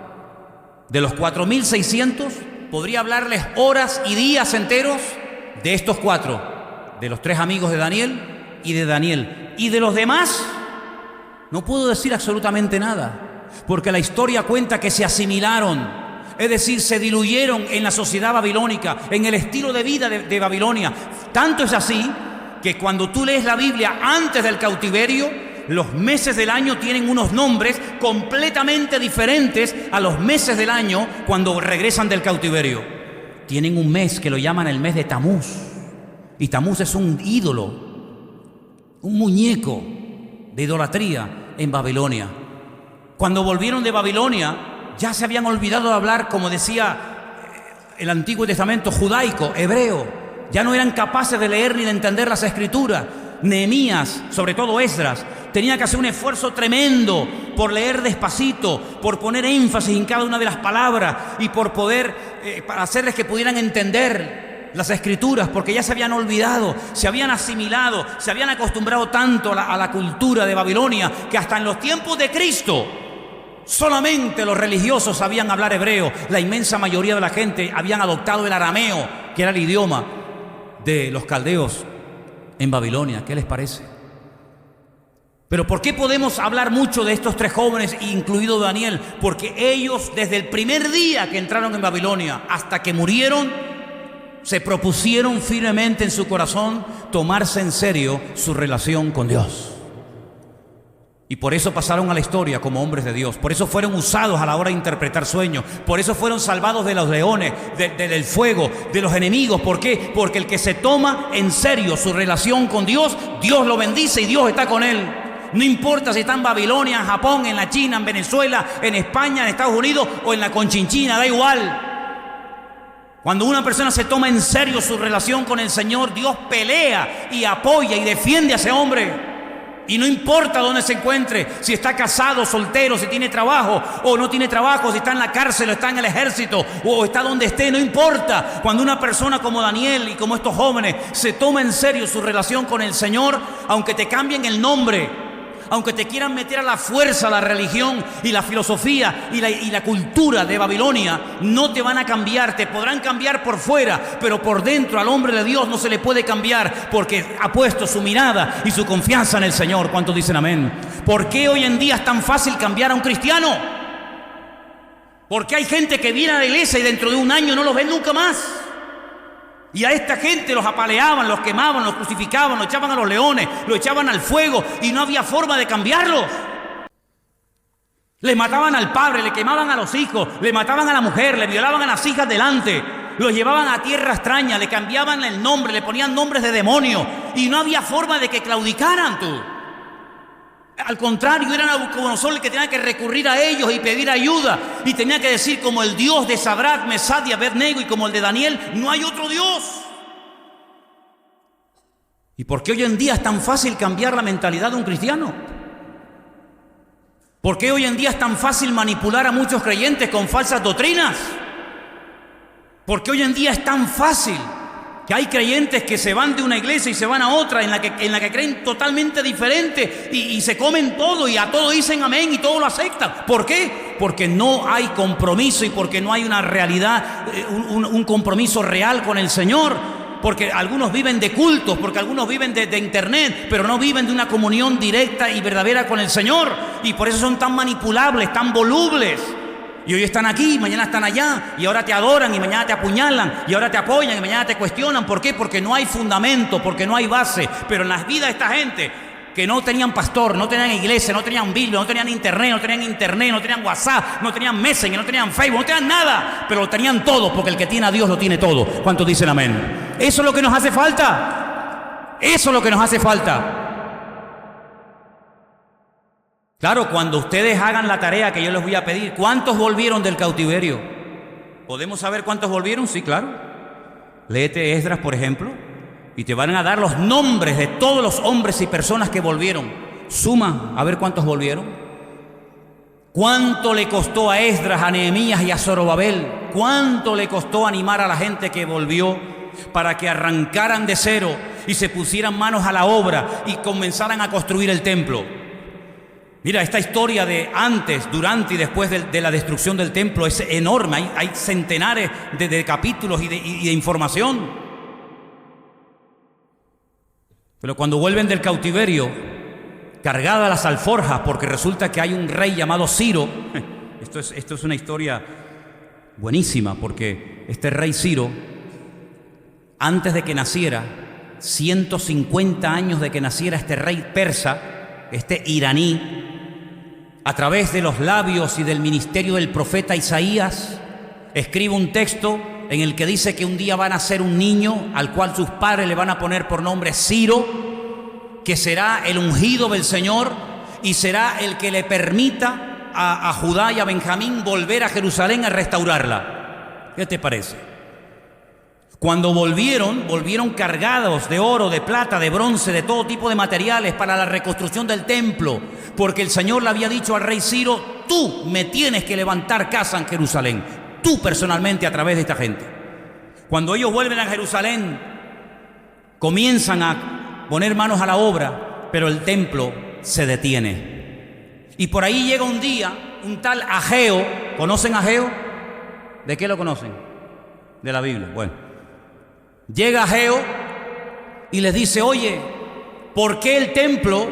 De los 4.600, podría hablarles horas y días enteros de estos 4, de los 3 amigos de Daniel y de Daniel. Y de los demás, no puedo decir absolutamente nada, porque la historia cuenta que se asimilaron, es decir, se diluyeron en la sociedad babilónica, en el estilo de vida de Babilonia. Tanto es así que cuando tú lees la Biblia antes del cautiverio, los meses del año tienen unos nombres completamente diferentes a los meses del año cuando regresan del cautiverio. Tienen un mes que lo llaman el mes de Tamuz. Y Tamuz es un ídolo, un muñeco de idolatría en Babilonia. Cuando volvieron de Babilonia, ya se habían olvidado de hablar, como decía el Antiguo Testamento, judaico, hebreo. Ya no eran capaces de leer ni de entender las Escrituras. Nehemías, sobre todo Esdras, tenía que hacer un esfuerzo tremendo por leer despacito, por poner énfasis en cada una de las palabras y por poder para hacerles que pudieran entender las Escrituras, porque ya se habían olvidado, se habían asimilado, se habían acostumbrado tanto a la cultura de Babilonia que hasta en los tiempos de Cristo solamente los religiosos sabían hablar hebreo. La inmensa mayoría de la gente habían adoptado el arameo, que era el idioma de los caldeos en Babilonia. ¿Qué les parece? Pero ¿por qué podemos hablar mucho de estos 3 jóvenes, incluido Daniel? Porque ellos, desde el primer día que entraron en Babilonia hasta que murieron, se propusieron firmemente en su corazón tomarse en serio su relación con Dios. Y por eso pasaron a la historia como hombres de Dios. Por eso fueron usados a la hora de interpretar sueños. Por eso fueron salvados de los leones, del fuego, de los enemigos. ¿Por qué? Porque el que se toma en serio su relación con Dios, Dios lo bendice y Dios está con él. No importa si está en Babilonia, en Japón, en la China, en Venezuela, en España, en Estados Unidos o en la Conchinchina, da igual. Cuando una persona se toma en serio su relación con el Señor, Dios pelea y apoya y defiende a ese hombre. Y no importa dónde se encuentre, si está casado, soltero, si tiene trabajo o no tiene trabajo, si está en la cárcel o está en el ejército o está donde esté, no importa. Cuando una persona como Daniel y como estos jóvenes se toma en serio su relación con el Señor, aunque te cambien el nombre, aunque te quieran meter a la fuerza la religión y la filosofía y la cultura de Babilonia, no te van a cambiar. Te podrán cambiar por fuera, pero por dentro al hombre de Dios no se le puede cambiar, porque ha puesto su mirada y su confianza en el Señor. ¿Cuántos dicen amén? ¿Por qué hoy en día es tan fácil cambiar a un cristiano? Porque hay gente que viene a la iglesia y dentro de un año no los ven nunca más. Y a esta gente los apaleaban, los quemaban, los crucificaban, los echaban a los leones, los echaban al fuego y no había forma de cambiarlos. Les mataban al padre, le quemaban a los hijos, le mataban a la mujer, le violaban a las hijas delante, los llevaban a tierra extraña, le cambiaban el nombre, le ponían nombres de demonio y no había forma de que claudicaran tú. Al contrario, era Nabucodonosor el que tenía que recurrir a ellos y pedir ayuda. Y tenía que decir, como el Dios de Sadrach, Mesach y Abednego y como el de Daniel, no hay otro Dios. ¿Y por qué hoy en día es tan fácil cambiar la mentalidad de un cristiano? ¿Por qué hoy en día es tan fácil manipular a muchos creyentes con falsas doctrinas? ¿Por qué hoy en día es tan fácil que hay creyentes que se van de una iglesia y se van a otra en la que creen totalmente diferente y se comen todo y a todo dicen amén y todo lo aceptan? ¿Por qué? Porque no hay compromiso y porque no hay una realidad, un compromiso real con el Señor. Porque algunos viven de cultos, porque algunos viven de internet, pero no viven de una comunión directa y verdadera con el Señor. Y por eso son tan manipulables, tan volubles. Y hoy están aquí, mañana están allá, y ahora te adoran y mañana te apuñalan, y ahora te apoyan y mañana te cuestionan. ¿Por qué? Porque no hay fundamento, porque no hay base. Pero en las vidas de esta gente que no tenían pastor, no tenían iglesia, no tenían Biblia, no tenían internet, no tenían WhatsApp, no tenían Messenger, no tenían Facebook, no tenían nada, pero lo tenían todo, porque el que tiene a Dios lo tiene todo. ¿Cuántos dicen amén? Eso es lo que nos hace falta. Eso es lo que nos hace falta. Claro, cuando ustedes hagan la tarea que yo les voy a pedir, ¿cuántos volvieron del cautiverio? ¿Podemos saber cuántos volvieron? Sí, claro. Léete Esdras, por ejemplo, y te van a dar los nombres de todos los hombres y personas que volvieron. Suma a ver cuántos volvieron. ¿Cuánto le costó a Esdras, a Nehemías y a Zorobabel? ¿Cuánto le costó animar a la gente que volvió para que arrancaran de cero y se pusieran manos a la obra y comenzaran a construir el templo? Mira, esta historia de antes, durante y después de la destrucción del templo es enorme. Hay centenares de capítulos y de información. Pero cuando vuelven del cautiverio, cargadas las alforjas, porque resulta que hay un rey llamado Ciro. Esto es una historia buenísima, porque este rey Ciro, antes de que naciera, 150 años de que naciera este rey persa, este iraní, a través de los labios y del ministerio del profeta Isaías, escribe un texto en el que dice que un día va a nacer un niño al cual sus padres le van a poner por nombre Ciro, que será el ungido del Señor y será el que le permita a Judá y a Benjamín volver a Jerusalén a restaurarla. ¿Qué te parece? Cuando volvieron cargados de oro, de plata, de bronce, de todo tipo de materiales para la reconstrucción del templo, porque el Señor le había dicho al rey Ciro: tú me tienes que levantar casa en Jerusalén, tú personalmente, a través de esta gente. Cuando ellos vuelven a Jerusalén, comienzan a poner manos a la obra, pero el templo se detiene. Y por ahí llega un día un tal Ageo. ¿Conocen a Ageo? ¿De qué lo conocen? De la Biblia. Bueno, llega Ageo y les dice: oye, ¿por qué el templo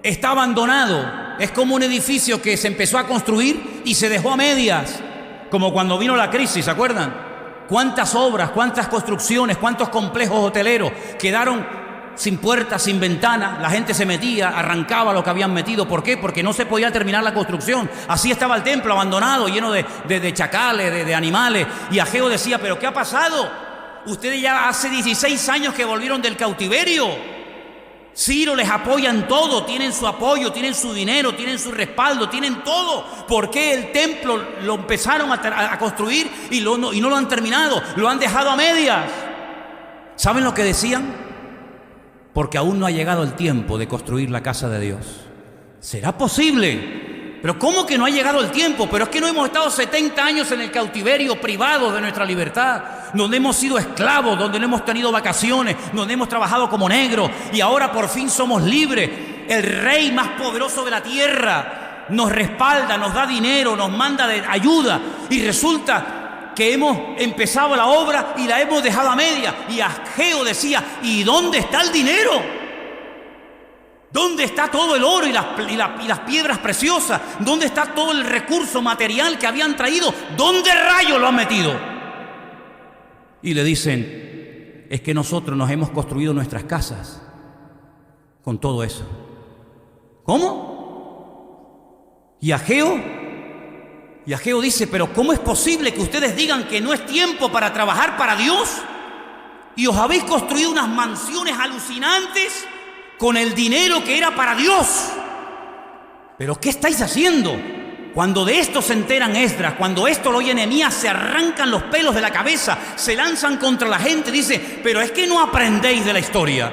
está abandonado? Es como un edificio que se empezó a construir y se dejó a medias, como cuando vino la crisis, ¿se acuerdan? ¿Cuántas obras, cuántas construcciones, cuántos complejos hoteleros quedaron sin puertas, sin ventanas? La gente se metía, arrancaba lo que habían metido. ¿Por qué? Porque no se podía terminar la construcción. Así estaba el templo abandonado, lleno de chacales, de animales. Y Ageo decía: ¿pero qué ha pasado? Ustedes ya hace 16 años que volvieron del cautiverio. Ciro les apoya en todo, tienen su apoyo, tienen su dinero, tienen su respaldo, tienen todo. ¿Por qué el templo lo empezaron a construir y no lo han terminado? Lo han dejado a medias. ¿Saben lo que decían? Porque aún no ha llegado el tiempo de construir la casa de Dios. ¿Será posible? Pero ¿cómo que no ha llegado el tiempo? Pero es que no hemos estado 70 años en el cautiverio, privados de nuestra libertad, donde hemos sido esclavos, donde no hemos tenido vacaciones, donde hemos trabajado como negros, y ahora por fin somos libres. El rey más poderoso de la tierra nos respalda, nos da dinero, nos manda ayuda, y resulta que hemos empezado la obra y la hemos dejado a media. Y Ageo decía: ¿y dónde está el dinero? ¿Dónde está todo el oro y las piedras preciosas? ¿Dónde está todo el recurso material que habían traído? ¿Dónde rayos lo han metido? Y le dicen: es que nosotros nos hemos construido nuestras casas con todo eso. ¿Cómo? Y Ageo dice: pero ¿cómo es posible que ustedes digan que no es tiempo para trabajar para Dios? Y os habéis construido unas mansiones alucinantes con el dinero que era para Dios. ¿Pero qué estáis haciendo? Cuando de esto se enteran Esdras, cuando esto lo oye Nehemías, se arrancan los pelos de la cabeza, se lanzan contra la gente. Dice: pero es que no aprendéis de la historia.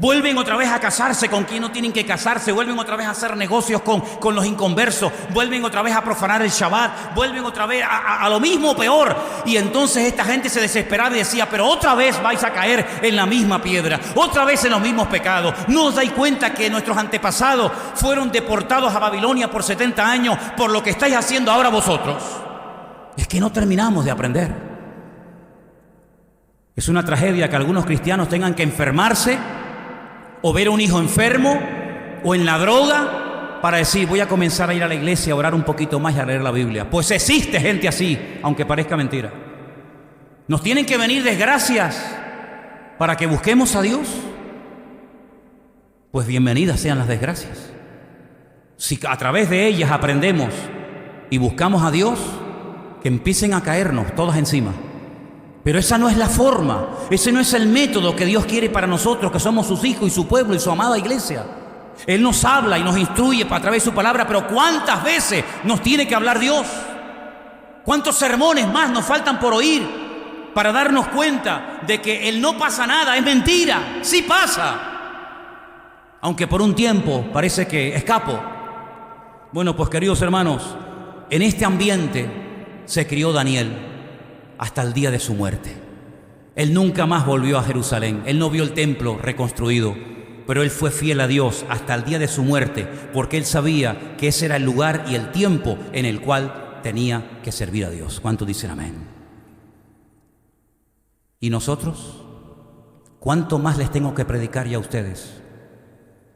Vuelven otra vez a casarse con quien no tienen que casarse, vuelven otra vez a hacer negocios con los inconversos, vuelven otra vez a profanar el Shabbat, vuelven otra vez a lo mismo, peor. Y entonces esta gente se desesperaba y decía, pero otra vez vais a caer en la misma piedra, otra vez en los mismos pecados. ¿No os dais cuenta que nuestros antepasados fueron deportados a Babilonia por 70 años por lo que estáis haciendo ahora vosotros? Es que no terminamos de aprender. Es una tragedia que algunos cristianos tengan que enfermarse o ver a un hijo enfermo o en la droga para decir, voy a comenzar a ir a la iglesia, a orar un poquito más y a leer la Biblia. Pues existe gente así, aunque parezca mentira. Nos tienen que venir desgracias para que busquemos a Dios. Pues bienvenidas sean las desgracias. Si a través de ellas aprendemos y buscamos a Dios, que empiecen a caernos todas encima. Pero esa no es la forma, ese no es el método que Dios quiere para nosotros, que somos sus hijos y su pueblo y su amada iglesia. Él nos habla y nos instruye a través de su palabra, pero ¿cuántas veces nos tiene que hablar Dios? ¿Cuántos sermones más nos faltan por oír para darnos cuenta de que el no pasa nada es mentira? Sí pasa, aunque por un tiempo parece que escapo. Bueno, pues queridos hermanos, en este ambiente se crió Daniel hasta el día de su muerte. Él nunca más volvió a Jerusalén, él no vio el templo reconstruido, pero él fue fiel a Dios hasta el día de su muerte, porque él sabía que ese era el lugar y el tiempo en el cual tenía que servir a Dios. ¿Cuántos dicen amén? ¿Y nosotros? ¿Cuánto más les tengo que predicar ya a ustedes?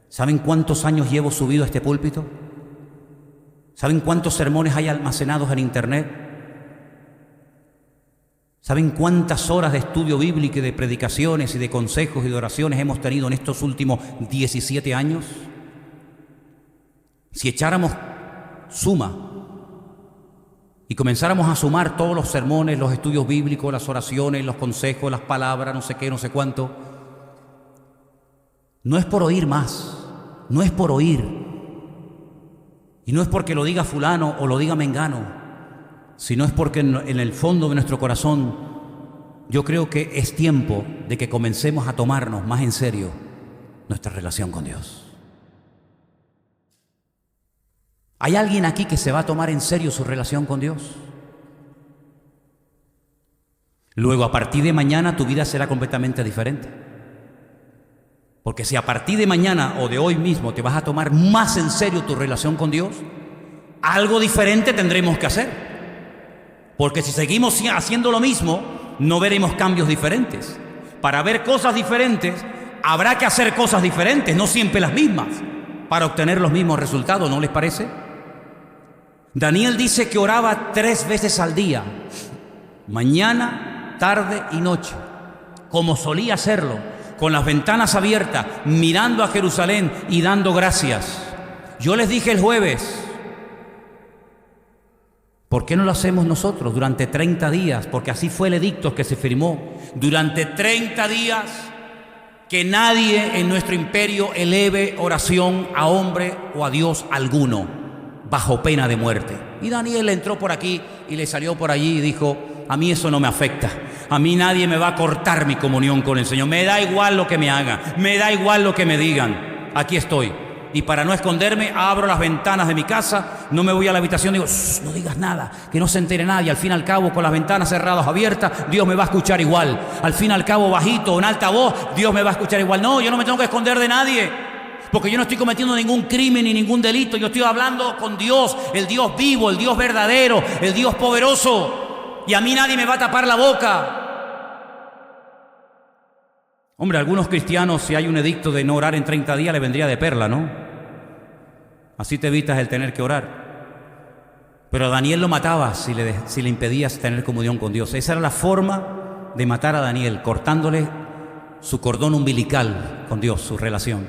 ¿Saben cuántos años llevo subido a este púlpito? ¿Saben cuántos sermones hay almacenados en internet? ¿Saben cuántas horas de estudio bíblico y de predicaciones y de consejos y de oraciones hemos tenido en estos últimos 17 años? Si echáramos suma y comenzáramos a sumar todos los sermones, los estudios bíblicos, las oraciones, los consejos, las palabras, no sé qué, no sé cuánto, no es por oír más, no es por oír, y no es porque lo diga fulano o lo diga mengano, sino es porque en el fondo de nuestro corazón yo creo que es tiempo de que comencemos a tomarnos más en serio nuestra relación con Dios. ¿Hay alguien aquí que se va a tomar en serio su relación con Dios? Luego, a partir de mañana tu vida será completamente diferente. Porque si a partir de mañana o de hoy mismo te vas a tomar más en serio tu relación con Dios, algo diferente tendremos que hacer. Porque si seguimos haciendo lo mismo, no veremos cambios diferentes. Para ver cosas diferentes, habrá que hacer cosas diferentes, no siempre las mismas, para obtener los mismos resultados, ¿no les parece? Daniel dice que oraba 3 veces al día, mañana, tarde y noche, como solía hacerlo, con las ventanas abiertas, mirando a Jerusalén y dando gracias. Yo les dije el jueves, ¿por qué no lo hacemos nosotros durante 30 días? Porque así fue el edicto que se firmó. Durante 30 días, que nadie en nuestro imperio eleve oración a hombre o a Dios alguno, bajo pena de muerte. Y Daniel entró por aquí y le salió por allí y dijo, a mí eso no me afecta. A mí nadie me va a cortar mi comunión con el Señor. Me da igual lo que me hagan, me da igual lo que me digan. Aquí estoy. Y para no esconderme, abro las ventanas de mi casa, no me voy a la habitación, digo, no digas nada, que no se entere nadie. Al fin y al cabo, con las ventanas cerradas, abiertas, Dios me va a escuchar igual. Al fin y al cabo, bajito, en alta voz, Dios me va a escuchar igual. No, yo no me tengo que esconder de nadie, porque yo no estoy cometiendo ningún crimen ni ningún delito. Yo estoy hablando con Dios, el Dios vivo, el Dios verdadero, el Dios poderoso. Y a mí nadie me va a tapar la boca. Hombre, algunos cristianos, si hay un edicto de no orar en 30 días, le vendría de perla, ¿no? Así te evitas el tener que orar. Pero a Daniel lo matabas si le impedías tener comunión con Dios. Esa era la forma de matar a Daniel, cortándole su cordón umbilical con Dios, su relación.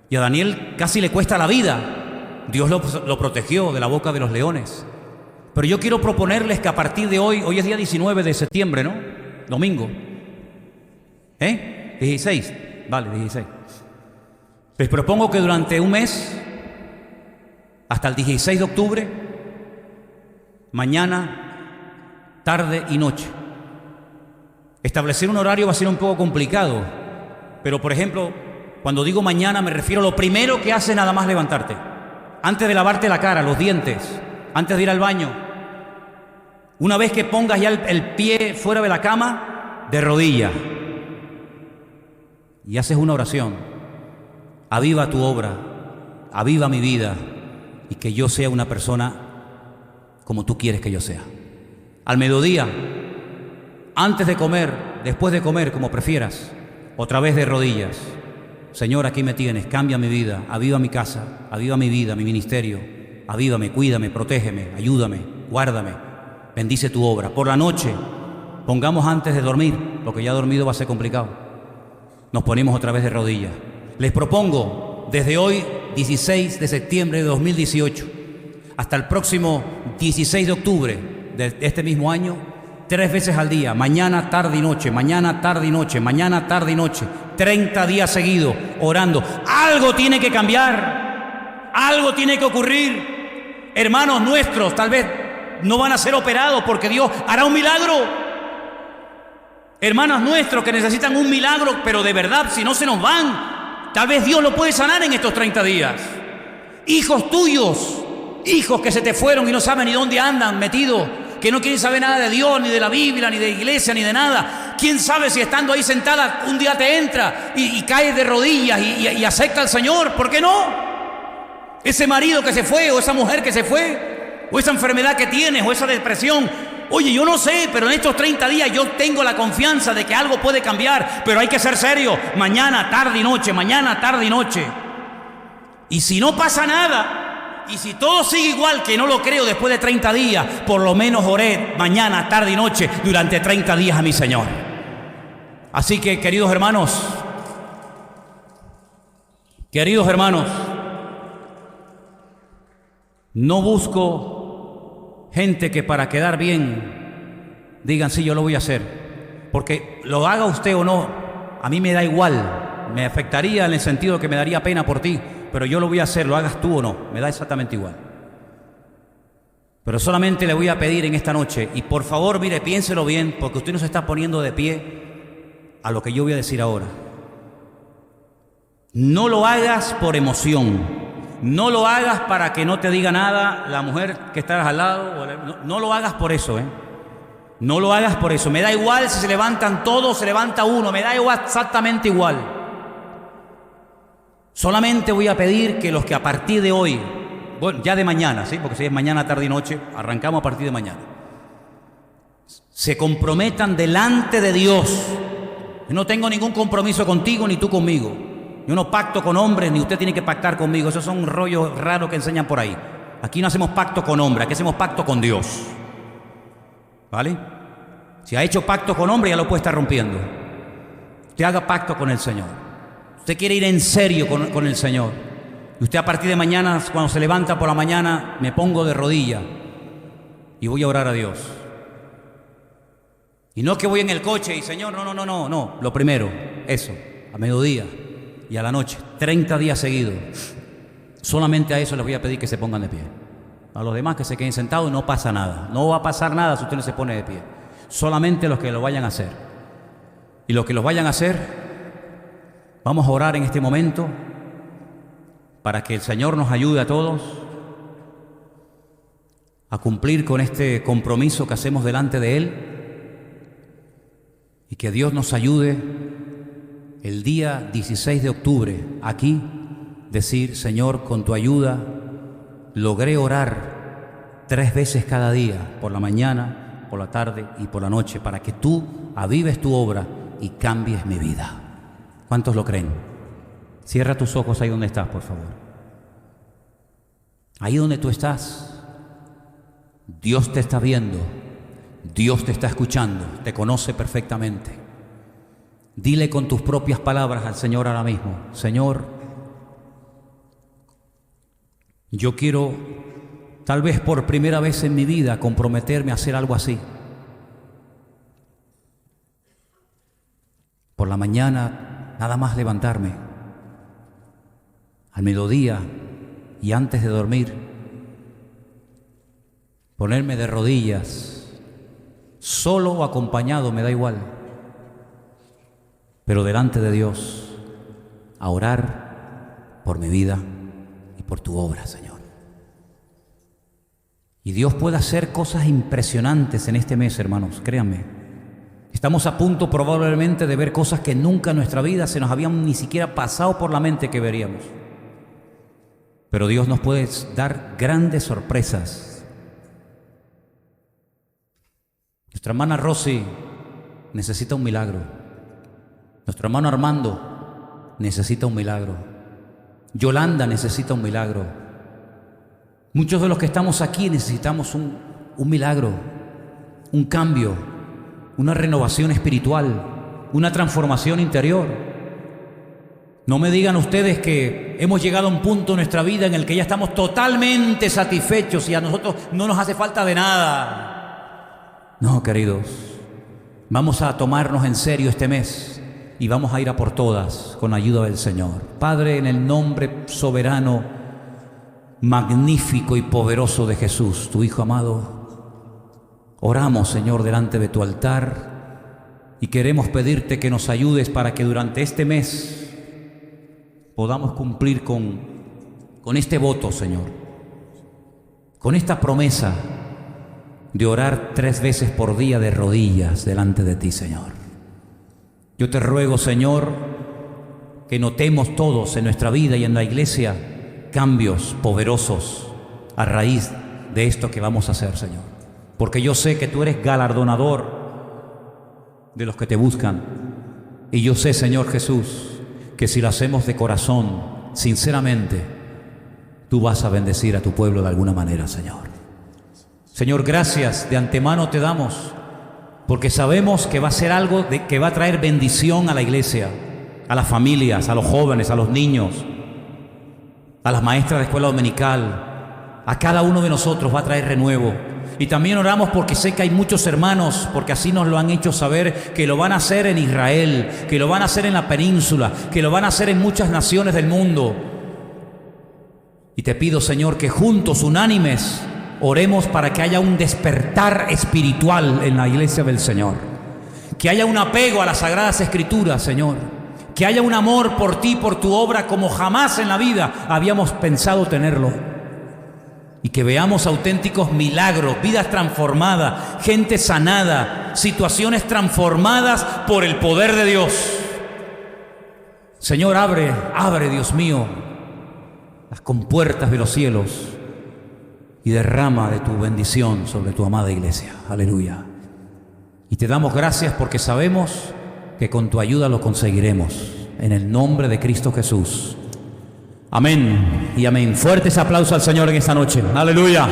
Y a Daniel casi le cuesta la vida. Dios lo protegió de la boca de los leones. Pero yo quiero proponerles que a partir de hoy es día 19 de septiembre, ¿no? Domingo. 16. Vale, 16. Les propongo que durante un mes, hasta el 16 de octubre, mañana, tarde y noche. Establecer un horario va a ser un poco complicado, pero por ejemplo, Cuando digo mañana me refiero a lo primero que haces nada más levantarte. Antes de lavarte la cara, los dientes, antes de ir al baño. Una vez que pongas ya el pie fuera de la cama, de rodillas. Y haces una oración. Aviva tu obra, aviva mi vida y que yo sea una persona como tú quieres que yo sea. Al mediodía, antes de comer, después de comer, como prefieras, otra vez de rodillas. Señor, aquí me tienes, cambia mi vida, aviva mi casa, aviva mi vida, mi ministerio, avívame, cuídame, protégeme, ayúdame, guárdame, bendice tu obra. Por la noche, pongamos antes de dormir, porque ya dormido va a ser complicado. Nos ponemos otra vez de rodillas. Les propongo, desde hoy, 16 de septiembre de 2018, hasta el próximo 16 de octubre de este mismo año, 3 veces al día, mañana, tarde y noche, mañana, tarde y noche, mañana, tarde y noche, 30 días seguidos, orando. Algo tiene que cambiar, algo tiene que ocurrir. Hermanos nuestros, tal vez no van a ser operados porque Dios hará un milagro. Hermanos nuestros que necesitan un milagro, pero de verdad, si no se nos van, tal vez Dios lo puede sanar en estos 30 días. Hijos tuyos, hijos que se te fueron y no saben ni dónde andan metidos, que no quieren saber nada de Dios, ni de la Biblia, ni de iglesia, ni de nada. ¿Quién sabe si estando ahí sentada un día te entra y caes de rodillas y acepta al Señor? ¿Por qué no? Ese marido que se fue, o esa mujer que se fue, o esa enfermedad que tienes, o esa depresión. Oye, yo no sé, pero en estos 30 días yo tengo la confianza de que algo puede cambiar, pero hay que ser serio. Mañana, tarde y noche, mañana, tarde y noche. Y si no pasa nada, y si todo sigue igual, que no lo creo, después de 30 días, por lo menos oré mañana, tarde y noche durante 30 días a mi Señor. Así que, queridos hermanos, no busco gente que para quedar bien digan, sí, yo lo voy a hacer. Porque lo haga usted o no, a mí me da igual. Me afectaría en el sentido de que me daría pena por ti, pero yo lo voy a hacer, lo hagas tú o no, me da exactamente igual. Pero solamente le voy a pedir en esta noche, y por favor, mire, piénselo bien, porque usted no se está poniendo de pie a lo que yo voy a decir ahora. No lo hagas por emoción, no lo hagas para que no te diga nada la mujer que estás al lado, no lo hagas por eso, No lo hagas por eso. Me da igual si se levantan todos, se levanta uno, me da igual, exactamente igual. Solamente voy a pedir que los que a partir de hoy, bueno, ya de mañana, ¿sí? Porque si es mañana, tarde y noche, arrancamos a partir de mañana, se comprometan delante de Dios. Yo no tengo ningún compromiso contigo ni tú conmigo. Yo no pacto con hombres, ni usted tiene que pactar conmigo. Esos son rollos raros que enseñan por ahí. Aquí no hacemos pacto con hombres, aquí hacemos pacto con Dios. ¿Vale? Si ha hecho pacto con hombre, ya lo puede estar rompiendo. Usted haga pacto con el Señor. Usted quiere ir en serio con el Señor. Y usted a partir de mañana, cuando se levanta por la mañana, me pongo de rodilla y voy a orar a Dios. Y no que voy en el coche y Señor, no. Lo primero, eso, a mediodía y a la noche, 30 días seguidos. Solamente a eso les voy a pedir que se pongan de pie. A los demás que se queden sentados, no pasa nada. No va a pasar nada si usted no se pone de pie. Solamente los que lo vayan a hacer. Y los que los vayan a hacer, vamos a orar en este momento para que el Señor nos ayude a todos a cumplir con este compromiso que hacemos delante de Él y que Dios nos ayude el día 16 de octubre aquí decir, Señor, con tu ayuda logré orar 3 veces cada día, por la mañana, por la tarde y por la noche, para que tú avives tu obra y cambies mi vida. ¿Cuántos lo creen? Cierra tus ojos ahí donde estás, por favor. Ahí donde tú estás, Dios te está viendo, Dios te está escuchando, te conoce perfectamente. Dile con tus propias palabras al Señor ahora mismo, Señor, yo quiero, tal vez por primera vez en mi vida, comprometerme a hacer algo así. Por la mañana, nada más levantarme, al mediodía y antes de dormir, ponerme de rodillas, solo o acompañado, me da igual, pero delante de Dios, a orar por mi vida y por tu obra, Señor. Y Dios puede hacer cosas impresionantes en este mes, hermanos, créanme. Estamos a punto probablemente de ver cosas que nunca en nuestra vida se nos habían ni siquiera pasado por la mente que veríamos. Pero Dios nos puede dar grandes sorpresas. Nuestra hermana Rosy necesita un milagro. Nuestro hermano Armando necesita un milagro. Yolanda necesita un milagro. Muchos de los que estamos aquí necesitamos un milagro, un cambio, una renovación espiritual, una transformación interior. No me digan ustedes que hemos llegado a un punto en nuestra vida en el que ya estamos totalmente satisfechos y a nosotros no nos hace falta de nada. No, queridos, vamos a tomarnos en serio este mes y vamos a ir a por todas con la ayuda del Señor. Padre, en el nombre soberano, magnífico y poderoso de Jesús, tu Hijo amado, oramos, Señor, delante de tu altar y queremos pedirte que nos ayudes para que durante este mes podamos cumplir con este voto, Señor, con esta promesa de orar 3 veces por día de rodillas delante de ti, Señor. Yo te ruego, Señor, que notemos todos en nuestra vida y en la iglesia cambios poderosos a raíz de esto que vamos a hacer, Señor. Porque yo sé que tú eres galardonador de los que te buscan. Y yo sé, Señor Jesús, que si lo hacemos de corazón, sinceramente, tú vas a bendecir a tu pueblo de alguna manera, Señor. Señor, gracias de antemano te damos, porque sabemos que va a ser algo que va a traer bendición a la iglesia, a las familias, a los jóvenes, a los niños, a las maestras de escuela dominical, a cada uno de nosotros va a traer renuevo. Y también oramos porque sé que hay muchos hermanos, porque así nos lo han hecho saber, que lo van a hacer en Israel, que lo van a hacer en la península, que lo van a hacer en muchas naciones del mundo. Y te pido, Señor, que juntos, unánimes, oremos para que haya un despertar espiritual en la iglesia del Señor, que haya un apego a las Sagradas Escrituras, Señor, que haya un amor por ti, por tu obra, como jamás en la vida habíamos pensado tenerlo. Y que veamos auténticos milagros, vidas transformadas, gente sanada, situaciones transformadas por el poder de Dios. Señor, abre, Dios mío, las compuertas de los cielos y derrama de tu bendición sobre tu amada iglesia. Aleluya. Y te damos gracias porque sabemos que con tu ayuda lo conseguiremos. En el nombre de Cristo Jesús. Amén y amén. Fuertes aplausos al Señor en esta noche. Aleluya.